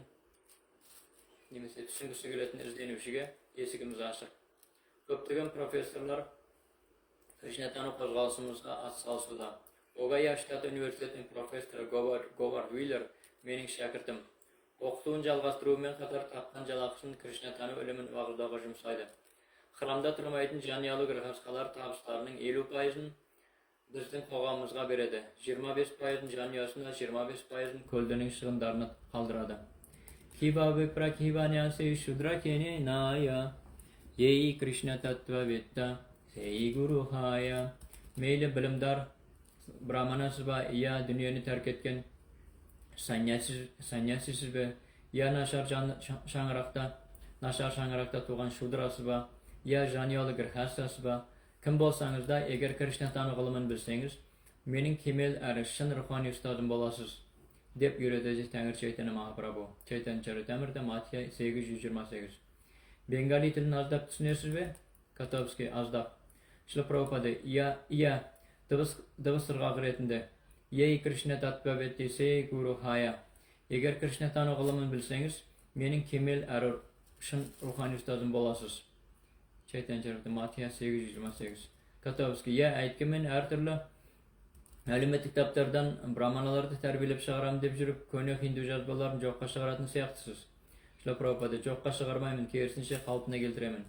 немесе түсінгісі келетін ізденушіге есігіміз ашық. Көптеген профессорлар Krishna tany gozgalsymyzga atsalsıda. Ogaya Штат Üniversitetining professori Govard Wheeler mening şakirtim. Okutuğun jalgastyruwymen katar tapgan jalakçyny Krishna tany ölümün wagtynda jumşaýdy. Храмда turmaýdyn janyaly gyrhaskalar tabışlarynyň 50%-ni bizden kogamımızga beredi. 25%'ın janyasyna 25%'ın köldenin şığındarını kaldırады. Kiva vipra kiva nyanse shudra kene naya yeyi Krishna tattva vetta seyi guru haya. Meyle bilimdar brahmanası ba ya dünyanı terk etken sanyasisiz be ya naşar şangırakta tuğan şudrası ba ya janyalı gırhasası ba. Kim bolsaňyz da eger Krishna tany gylymyny bilseňiz, meniň kemel arşyn ruhany ustadym bolasys, dep ýöredejek Täňir Chaitanya Mahaprabhu. Chaitanya Charitamrita Madhya 828. Bengali tilini azdap düşünersizbe? Katovski azdap. Şila Prabhupada ya dıvыс ırgaq retinde Yey Krishna tattva vetti se guru haya. Eger Krishna tany gylymyny bilseňiz, meniň kemel arşyn ruhany ustadym bolasys. Chaitanya Charitamrita Madhya 828. Katovski ya aýtgymen her türlü Әлеуметтік kitaplardan brahmanalardy terbiyelep çygaram dep jürüp könek hindu жазбаларын jokka çygaratyn syýaktysız. Şila Prabhupada jokka çygarmaýmyn, kersinçe halpyna keltiremin.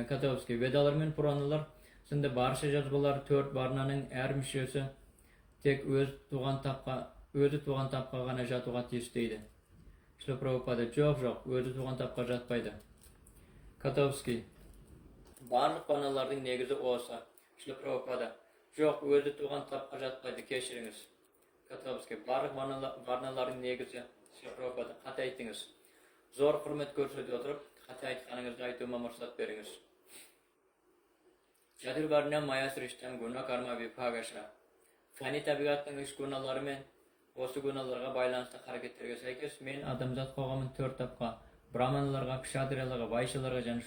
Katovski Vedalar men Puranalar sinde barşa жазбалар 4 barnanyň her müşesi tek özü tugan tapga gana jatuga tiýis diýdi. Şila Prabhupada jok, özü tugan tapga jatpaýdy. Katovski barlyk barnalardyň negizi olsa, Şila Prabhupada Жоқ, өзі туған тапқа жатпайды, кешіріңіз. Katovski, barliq barnalarning negizi Prabhupada xata aytdingiz. Zo'r hurmat ko'rsatib o'tirib, xata aytganingizni aytuvma ruxsat beringiz. Chaturvarna maya srishtam guna karma vibhagasha. Fani tabiatning ish gunalari men o'sha gunalarga baylanışlı hareketlerge säkes men adamzat qogamyn 4 tapqa brahmanlarga, kshatriyalarga, vayshalarga jana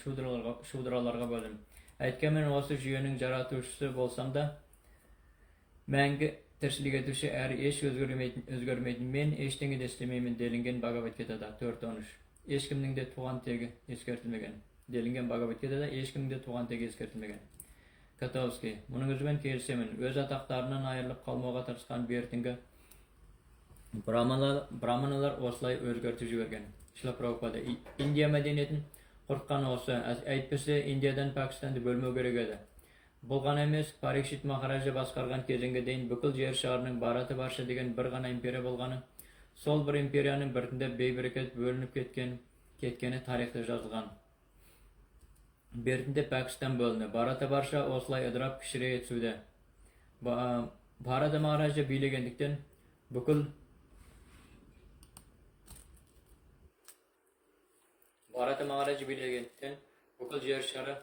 şudralarga böldüm. Aytganmen o'sha jüýeniň jaratuvçysy bolsam da Мәңгі тіршілік етуші әрі еш өзгөрмейтін мен ештеңе де істемеймін делінген Бхагавад Гитада 4.13. Ешкімнің де туған тегі ескертілмеген. Делінген Бхагавад Гитада ешкімнің де туған тегі ескертілмеген. Katovski, мұның өзімен келісемін. Өз атақтарынан айырылып қалмауға тырысқан бертінгі браманалар осылай өзгертіп жіберген. Шила Прабхупада, Индия мәдениетін құртқан осы. Әйтпесе Индиядан Пакистанды бөлмеу керек еді. Болған емес, Парикшит Махараджа басқарған кезеңге дейін бүкіл жер шарының бараты барша деген бір ғана империя болғаны, сол бір империяның біртіндеп бейберекет бөлініп кеткені тарихта жазылған. Бертінде Пәкістан бөлінді. Барата барша осылай ыдырап кішірейе түсуде. Барата Махараджа билегендіктен бүкіл жер шары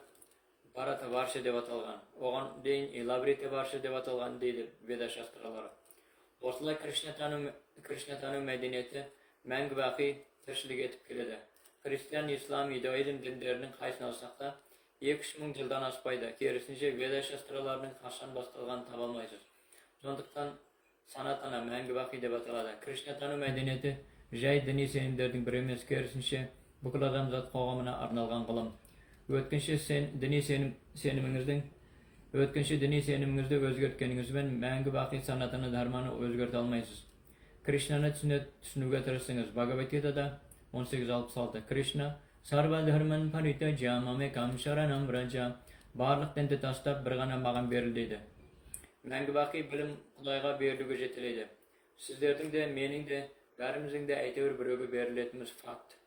Барата Варша деп аталған. Оған дейін Илабрита Варша деп аталған дейді Веда шастралары. Осылай Кришнатану мәдениеті мәңгі бақи тіршілік етіп келеді. Христиан, ислам, иудаизм діндерінің қайсысын алсақ та 2-3 мың жылдан аспайды. Керісінше Веда шастраларының қашан басталғанын таба алмайсыз. Сондықтан санатана мәңгі бақи деп аталады. Кришнатану мәдениеті жай діни сенімдердің бірі емес, керісінше бүкіл адамзат қоғамына арналған ғылым. Өткінші діни сеніміңізді өзгерткеніңізбен мәңгі бақи санатаны дharmаны өзгерте алмайсыз. Кришнаны түсінуге тырысыңыз. Бхагавад-гитада 18.66. Кришна Сарва дharman паритяджа мамекам шаранам враджа. Барлық дінді тастап бір ғана маған беріл дейді. Мәңгі бақи білім Құдайға берілуге жетелейді. Сіздердің де, менің де, бәріміздің де әйтеуір біреуге берілетіміз факт.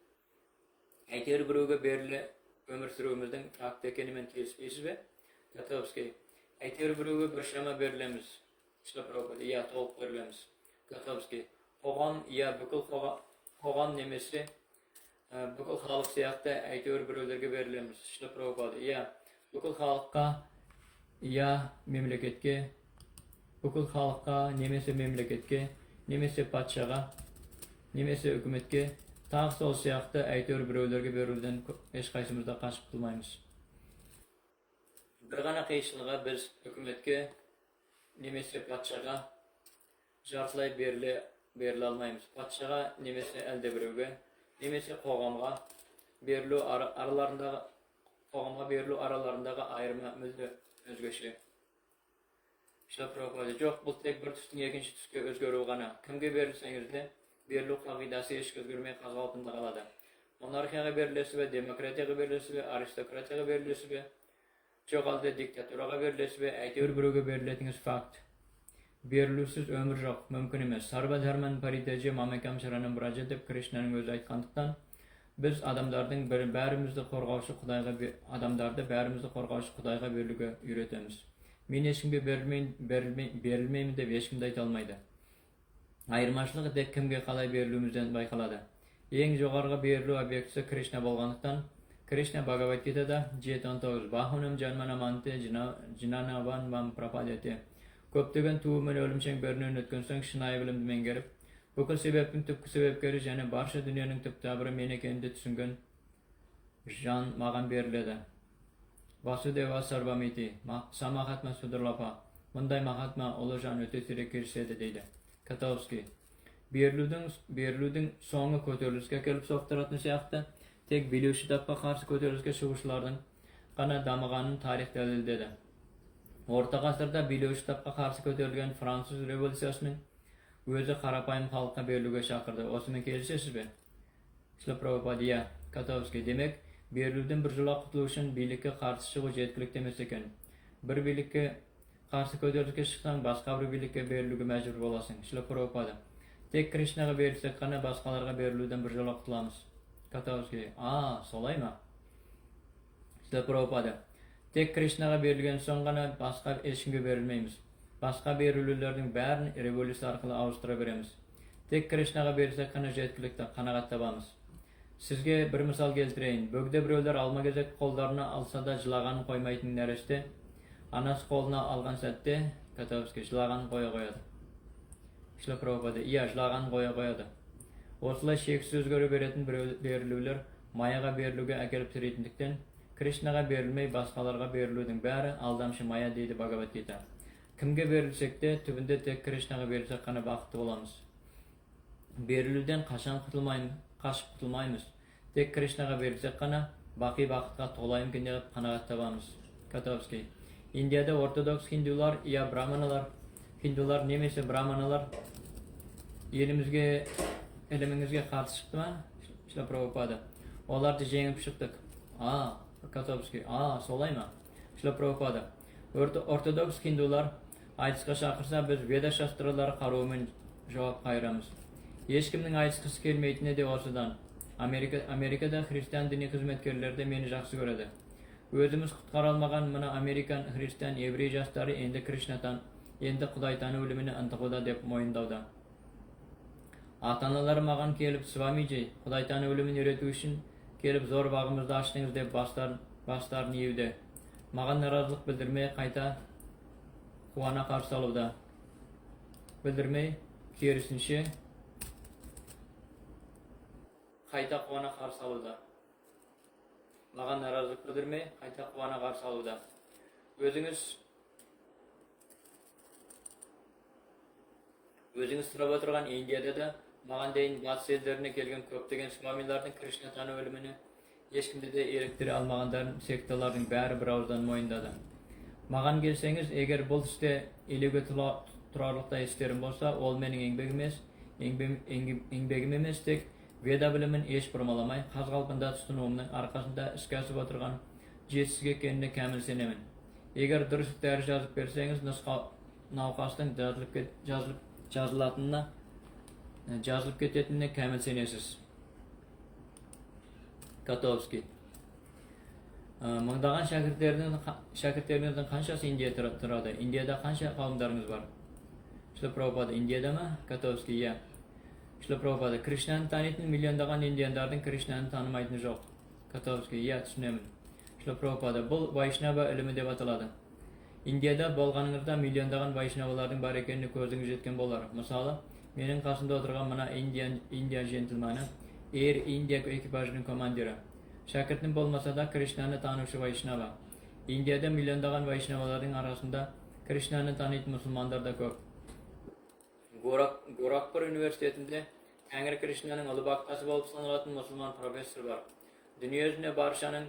Әйтеуір біреуге берілі өмір сүруіміздің факт екенімен келіспейсіз бе? Котовский. Әйтеуір біреуге біршама берілеміз. Шлапропада. Иә, толық берілеміз. Котовский. Қоғам, иә, бүкіл қоғам немесе бүкіл халық сияқты әйтеуір біреулерге берілеміз. Шлапропада. Иә, бүкіл халыққа, иә, мемлекетке, бүкіл халыққа, немесе мемлекетке, немесе патшаға, немесе үкіметке, тағы сол сияқты әйтеуір біреулерге беруден ешқайсымызда қашып құтылмаймыз. Бір ғана қиыншылығы біз үкіметке немесе патшаға жартылай беріле алмаймыз. Патшаға немесе әлде біреуге, немесе қоғамға берілу араларындағы айырма мүлде өзгеше. Жоқ, бұл тек бір түстің екінші түске өзгеру ғана. Кімге берілсеңіз де, берілу қағидасы еш өзгермей қалпында қалады. Монархияға берілесіз бе, демократияға берілесіз бе, аристократияға берілесіз бе, жоқ алды диктатураға берілесіз бе, әйтеуір біреуге берілетіңіз факт. Берілусіз өмір жоқ, мүмкін емес. Сарва дharman паритяджа мамекам шаранам враджа деп Кришнаның өзі айтқандықтан, біз бәрімізді қорғаушы Құдайға берілуге үйретеміз. Мен ешкімге берілмеймін деп ешкімді айта алмайды. Айырмашылығы тек кімге қалай берілуімізден байқалады. Ең жоғарғы берілу объектісі Кришна болғандықтан, Кришна Бхагавад-гитада 7.19 Бахунам жанманаманте жинанаван вам прападете. Көптеген туы мен өлім шеңберінен өткен соң шынайы білімді меңгеріп, бүкіл себептің түпкі себепкері және барша дүниенің түп табыры мен екенімді түсінген жан маған беріледі. Васудева Сарвамити, Самахатма Судырлапа. Мұндай махатма ұлы жан өте сирек кездеседі дейді. Котовский. Берілудің соңы көтеріліске келіп соқтыратын сияқты, тек билеуші тапқа қарсы көтеріліске шығушылардың ғана дамығанын тарих дәлелдеді. Орта ғасырда билеуші тапқа қарсы көтерілген Француз революциясының өзі қарапайым халыққа берілуге шақырды. Осымен келісесіз бе? Шлапропадия. Котовский. Демек, берілуден біржола құтылу үшін билікке қарсы шығу жеткілікті емес екен. Бір билікке қарсы көтеріліске шықсаң, басқа бір билікке берілуге мәжбүр боласың. Шлапропада. Тек Кришнаға берілсек қана басқаларға берілуден біржола құтыламыз. Котовский. Солай ма? Шлапропада. Тек Кришнаға берілген соң ғана басқа ешкімге берілмейміз. Басқа берілулердің бәрін революция арқылы ауыстыра береміз. Тек Кришнаға берілсек қана жеткілікті қанағат табамыз. Сізге бір мысал келтірейін. Бөгде біреулер алма-кезек қолдарына алса да жылағанын қоймайтын нәресте, анасы қолына алған сәтте Котовский жылағанын қоя қояды. Шлапропада. Иә, жылағанын қоя қояды. Осылай шексіз өзгере беретін берілулер маяға берілуге әкеліп тірейтіндіктен, Кришнаға берілмей басқаларға берілудің бәрі алдамшы мая дейді Бхагавад-гита. Кімге берілсек те, түбінде тек Кришнаға берілсек қана бақытты боламыз. Берілуден қашан қашып құтылмаймыз. Тек Кришнаға берілсек қана бақи бақытқа толай мүмкіндеп қанағат табамыз. Котовский. Индияда ортодокс хиндулар, я хиндулар немесе браманалар елімізге қарсы шықты ма? Шлапропада. Оларды жеңіп шықтық. Котовский. Солай ма? Шлапропада. Ortodoks Hindular aytışqa şaqırsa biz Veda şastralары qaruымен cevap qayramız. Hiç kimning aytışqısı kelmeytini de olsadan Amerikada Hristiyan dini hizmetkerleri de meni жақсы көреді. Өзіміз құтқара алмаған мына Amerikan Hristiyan еврей жастары endi endi Құдай тану өліміне ынтығуда деп мойындауда. Ата-аналары маған келіп, Свамиджи, Құдай тану өлімін үйрету үшін келіп зор бағымызды аштыңыз деп бастарын июде. Маған наразылық білдірмей қайта қуана қарсы алуда. Білдірмей, керісінше қайта қуана қарсы алуда. Маған наразылық білдірмей, қайта қуана қарсы алуда. Өзіңіз сұрап отырған Индияда да маған дейін батыс елдеріне келген көптеген смамилардың Кришна тану өліміне ешкімді де еліктіре алмағандарын секталардың бәрі бір ауыздан мойындады. Маған келсеңіз, егер бұл істе елеуге тұрарлықтай істерім болса, ол менің еңбегім емес, тек Веда білімін еш бұрмаламай, қаз-қалпында тұтынуымның арқасында іске асып отырған жетістік екеніне кәміл сенемін. Егер дұрыс дәрі жазып берсеңіз, науқастың жазылып кететініне кәміл сенесіз. Котовский. Мыңдаған шәкірттеріңіздің қаншасы Индияда тұрады? Индияда қанша қауымдарыңыз бар? Шила Прабхупада, Индияда ма? Котовский, иә. Шила Прабхупада, Кришнаны танитын миллиондаған индияндардың Кришнаны танымайтыны жоқ. Котовский, иә, түсінемін. Шила Прабхупада, бұл Вайшнава ілімі деп аталады. Индияда болғаныңызда миллиондаған Вайшнавалардың бар екеніне көзіңіз жеткен болар. Мысалы, менің қасымда отырған мына Индия джентльмені Air India ekipajının komandiri. Şakirtin bolmasa da Krishna'nı tanışı Vaishnava. Indiyada milyondаған Vaishnavaların arasında Krishna'nı tanıyıp Müslümanlar da көп. Gorakhpur Üniversitesi'nde Tengri Krishna'nın ulu baktası болып sanılan Müslüman profesör var. Dünya yüzüne barışanın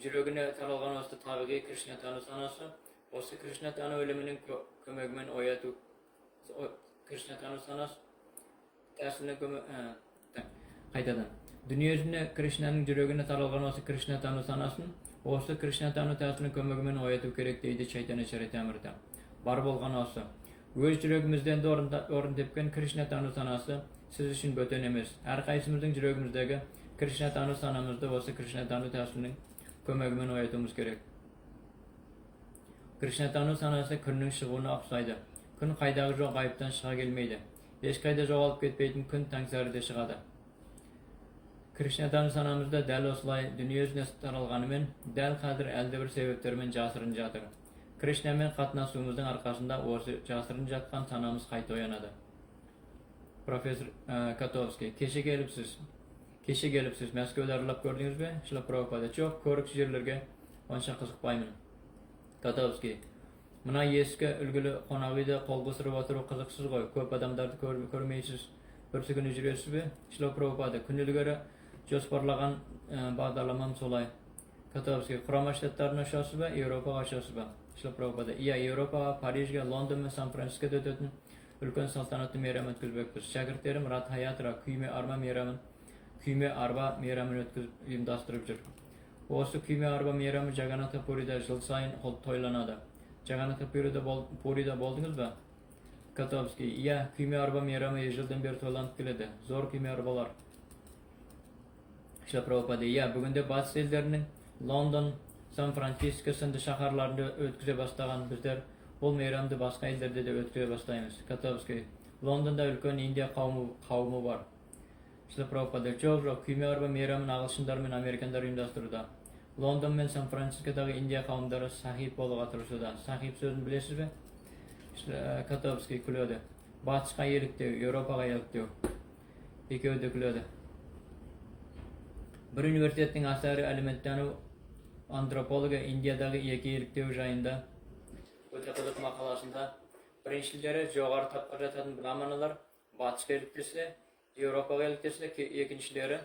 жүрегіне таралған осы табиғи Кришна тану санасы, осы Кришна тану өлімінің көмегімен ояту Кришна тану санасы тәсіліне қайтадан. Дүние жүзіне Кришнаның жүрегіне таралған осы Кришна тану санасын, осы Кришна тану тәсілінің көмегімен ояту керек дейді Чайтанья Чаритамрита. Бар болған осы. Өз жүрегімізден де орын тепкен Кришна тану санасы сіз үшін бөтен емес. Әрқайсымыздың жүрегіміздегі Кришна тану санамызды осы Кришна тану тәсілінің көмегімен оятуымыз керек. Кришна тану санасы күннің шығуына ұқсайды. Күн қайдағы жоқ ғайыптан шыға келмейді. Ешқайда жоғалып кетпейтін күн таңсәріде шығады. Кришна тану санамызда дәл осылай дүние жүзіне таралғанымен, дәл қазір әлдебір себептермен жасырын жатыр. Кришнамен қатынасуымыздың арқасында осы жасырын жатқан санамыз қайта оянады. Профессор Котовский, кеше келіпсіз, Мәскеуді аралап көрдіңіз бе? Шила Прабхупада, жоқ, көріксіз жерлерге онша қызықпаймын. Котовский, мына ескі үлгілі қонақ үйде қол қусырып отыру қызықсыз ғой, көп адамдарды көрмейсіз, бірсі күні жүресіз бе? Шила Прабхупада, күн ілгері жоспарлаған бағдарламам солай. Котовский, Құрама Штаттарына ұшасыз ба, Еуропаға ұшасыз ба? Шила Прабхупада, иә, Еуропаға, Парижге, Лондон мен Сан-Францискода өтетін үлкен салтанатты мейрам өткізбекпіз. Шәкірттерім Радхаятра, күйме арба мейрамын ұйымдастырып жүр. Осы күйме арба мейрамы Джаганатха Пурида жыл сайын тойланады. Джаганатха Пурида болдыңыз ба? Котовский, иә, күйме арба мейрамы жылдан бері тойланып келеді. Зор күйме арбалар. Шила Прабхупада, иә, бүгінде батыс елдерінің Лондон, Сан-Франциско сынды шаһарларында өткізе бастаған біздер бұл мейрамды басқа елдерде де өткізе бастаймыз. Котовский, Лондонда үлкен Индия қауымы бар. Шила Прабхупада, жоқ, күйме арба мейрамын ағылшындар мен американдар ұйымдастыруда. Лондон мен Сан-Францискодағы Индия қауымдары сахиб болуға тырысуда. Сахиб сөзін білесіз бе? Котовский күледі. Батысқа еліктеу, Еуропаға еліктеу. Екеуі де күледі. Bir üniversitetin asarı alimenttanu antropologi Indiyadagi екі еліктеу жайында өте қызық мақаласында біріншілері жоғары тапқа жататын брахманалар батысқа еліктесе, Еуропаға еліктесе, екіншілері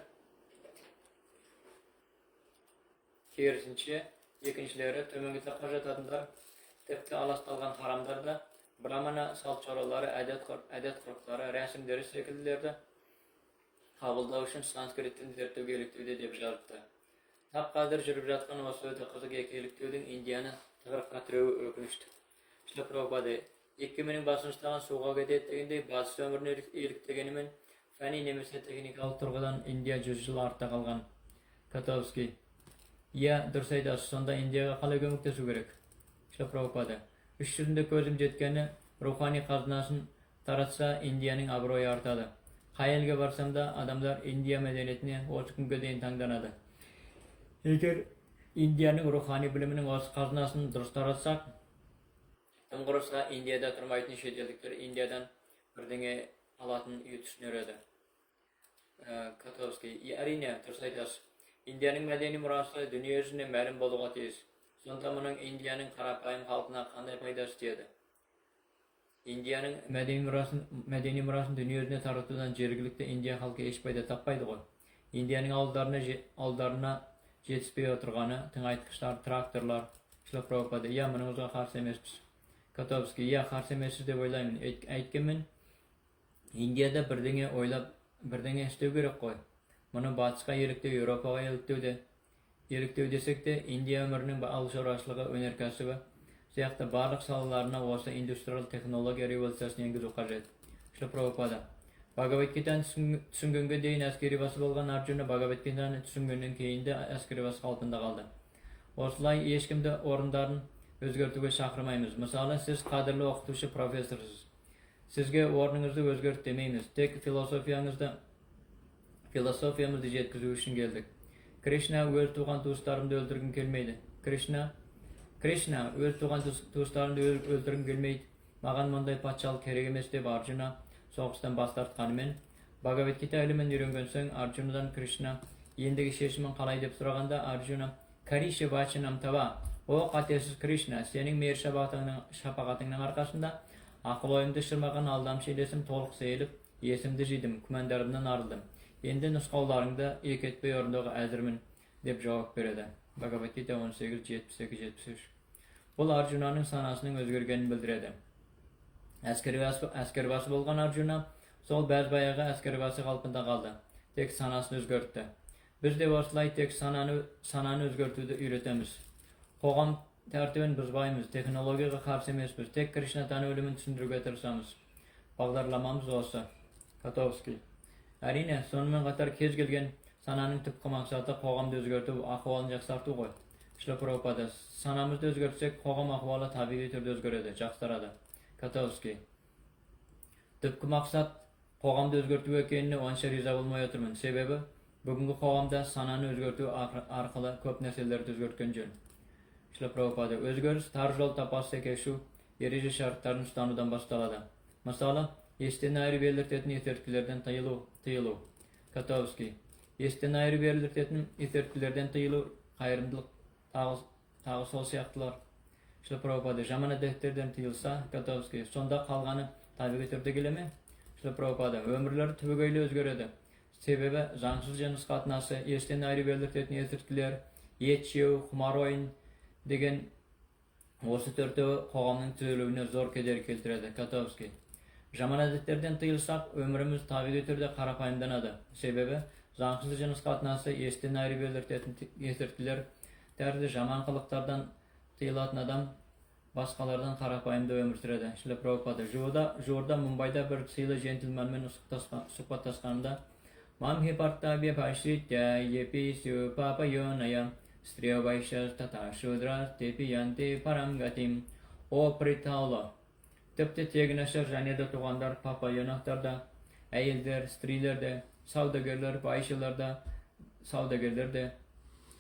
керісінше, екіншілері төменгі тапқа жататындар тіпті аласталған харамдарда брахмана салт жоралары, әдет-ғұрыптары, рәсімдері секілділерді қабылдау үшін санскриттен зерттеуге еліктеуде деп жазыпты. Tapqadir жүріп жатқан осы өте қызық екіліктеудің Индияны тығырыққа тіреуі өкінішті. Шілі Прабхупада 2000 басын ұстаған суға кетеді дегендей батыс өмірін еліктегенімен фәни немесе техникалық тұрғыдан Индия 100 жыл артта қалған. Котовский: иә, дұрыс айтасыз, сонда Индияға қалай көмектесу керек? Шілі Прабхупада: іс жүзінде көзім жеткені, рухани қазынасын таратса Индияның абыройы артады. Қай елге барсам да адамдар Индия мәдениетіне осы күнге дейін таңданады. Егер Индияның рухани білімінің осы қазынасын дұрыс таратсақ, тым құрыса Индияда тұрмайтын шетелдіктер Индиядан бірдеңе алатын үй түсінер еді. Котовский: әрине, дұрыс айтасыз. Индияның мәдени мұрасы дүние жүзіне мәлім болуға тиіс. Сонда мұның Индияның қарапайым халқына қандай пайдасы тиеді? Индияның мәдени мұрасын дүние жүзіне таратудан жергілікті Индия халқы еш пайда таппайды ғой. Индияның ауылдарына жетіспей отырғаны тыңайтқыштар, тракторлар. Шілі Прабхупада: иә, мұныңызға қарсы емеспіз. Котовский: иә, қарсы емессіз деп ойлаймын. Әйткенмен, Индияда бірдеңе ойлап, бірдеңе істеу керек қой. Мұны батысқа еліктеу, Еуропаға еліктеу десек те, Индия өмірінің ауыл шаруашылығы, өнеркәсібі сияқты барлық салаларына осы индустриал технология революциясын енгізу қажет. Шілі Прабхупада: Бхагавад-гитаны түсінгенге дейін әскери басы болған Арджуна Бхагавад-гитаны түсінгеннен кейін де әскери басы қалпында қалды. Осылай ешкімді орындарын өзгертуге шақырмаймыз. Мысалы, сіз қадірлі оқытушы профессорсыз. Сізге орныңызды өзгерт демейміз. Тек философиямызды жеткізу үшін келдік. Кришна: өз туған туыстарымды өлтіргім келмейді. Кришна: өз туған туыстарымды өлтіргім келмейді. Маған мұндай патшалық керек емес деп Арджуна соғыстан бас тартқанымен, Бхагавад-гита ілімін үйренген соң Арджунадан Кришна ендігі шешімін қалай деп сұрағанда, Арджуна: Кариша вачанам тава. О қатесіз Кришна, сенің мейір шапағатыңның арқасында ақыл-ойымды шырмаған алдамшы елесім толық сейіліп, есімді жидым, күмәндарымнан арылдым. Енді нұсқауларыңды екетпей орындауға әзірмін деп жауап береді. Бхагавад-гита 18:72-73. Бұл Арджунаның санасының өзгергенін білдіреді. Әскербасы болған Арджуна сол бәз-баяғы әскербасы қалпында қалды. Тек санасын өзгертті. Біз де осылай тек сананы өзгертуді үйретеміз. Қоғам тәртібін бұзбаймыз, технологияға қарсы емеспіз, тек Кришна тану ілімін түсіндіруге тырысамыз. Бағдарламамыз осы. Котовский: әрине, сонымен қатар кез келген сананың түпкі мақсаты қоғамды өзгерту, ахуалын жақсарту ғой. Шілі Прабхупада: санамызды өзгертсек, қоғам ахуалы табиғи түрде өзгереді, жақсарады. Котовский: түпкі мақсат қоғамды өзгерту екеніне онша риза болмай отырмын. Себебі, бүгінгі қоғамда сананы өзгерту арқылы көп нәрселерді өзгерткен жөн. Шілі Прабхупада: өзгеріс тар жол таппасты кешу, ереже шарттарын ұстанудан басталады. Мысалы, естен айырып еліртетін есірткілерден тыйылу. Котовский: естен айырып еліртетін есірткілерден тыйылу, қайырымдылық тағы сол сияқтылар. Шілі Прабхупада: жаман әдеттерден тыйылса, Котовский: сонда қалғаны табиғи түрде келе ме? Шілі Прабхупада: өмірлер түбегейлі өзгереді. Себебі заңсыз жыныс қатынасы, естен айырып еліртетін есірткілер, ет жеу, құмар ойын деген осы төртеуі қоғамның түзелуіне зор кедергі келтіреді. Котовский: жаман әдеттерден тыйылсақ, өміріміз табиғи түрде қарапайымданады. Себебі заңсыз жыныс қатынасы, естен айырып еліртетін есірткілер тәрізді жаман қылықтардан тыйылатын адам басқалардан қарапайымда өмір сүреді. Шілі Прабхупада: жуырда Мумбайда бір сыйлы джентльменмен сұхбаттасқанымда, мамхи партабья пашритя епи сю папа йоная стрия вайшас тата шудрас тепи янти парам гатим. О притаулы! Тіпті тегінашар және де туғандар папа йонақтарда, әйелдер, стрилерде, саудагерлер,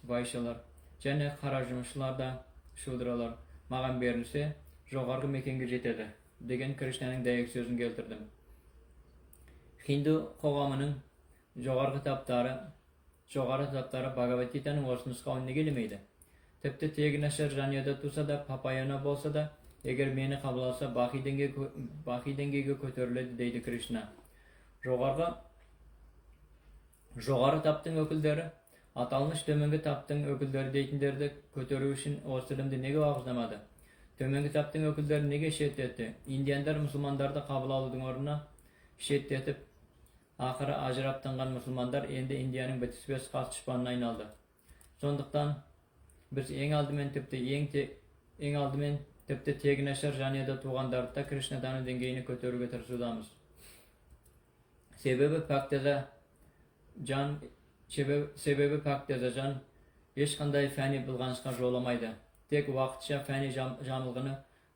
вайшалар және қара жұмысшыларда, шудралар маған берілсе, жоғарғы мекенге жетеді деген Кришнаның дәйек сөзін келтірдім. Хинду қоғамының жоғарғы таптары Бхагавад-гитаның осы нұсқауын неге елемейді? Тіпті тегі нашар жанұяда туса да, папайона болса да, егер мені қабыласа, бақи деңгейге көтеріледі дейді Кришна. Жоғары таптың өкілдері, аталмыш төменгі таптың өкілдері дейтіндерді көтеру үшін осы ілімді неге уағыздамады? Төменгі таптың өкілдері неге шеттетті? Индияндар мұсылмандарды қабыл алудың орнына шеттетіп, ақыры ажырап тынған мұсылмандар енді Индияның бітіспес қас дұшпанына айналды. Sonduktan biz eng aldymen tepde tegineşer janiyada tuğandarda Krishna'dan dengeyini kötörüge tırşudamız. Sebebi pakteza can hiç kanday fani bilganışkan jolamaydı. Tek vaqtça fani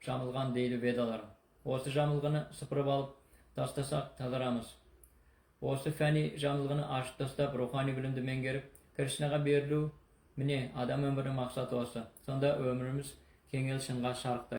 jamılgan deyli vedalar. Osu jamılgını sıpırıp alıp taslasak tazaramız. Osu fani jamılgını aşıp taslap ruhani bilimdi mengerip Krishna'ga berilүү mine adam ömrünün maksatı olsa. Sonda ömrümüz kengel şınga şarkta.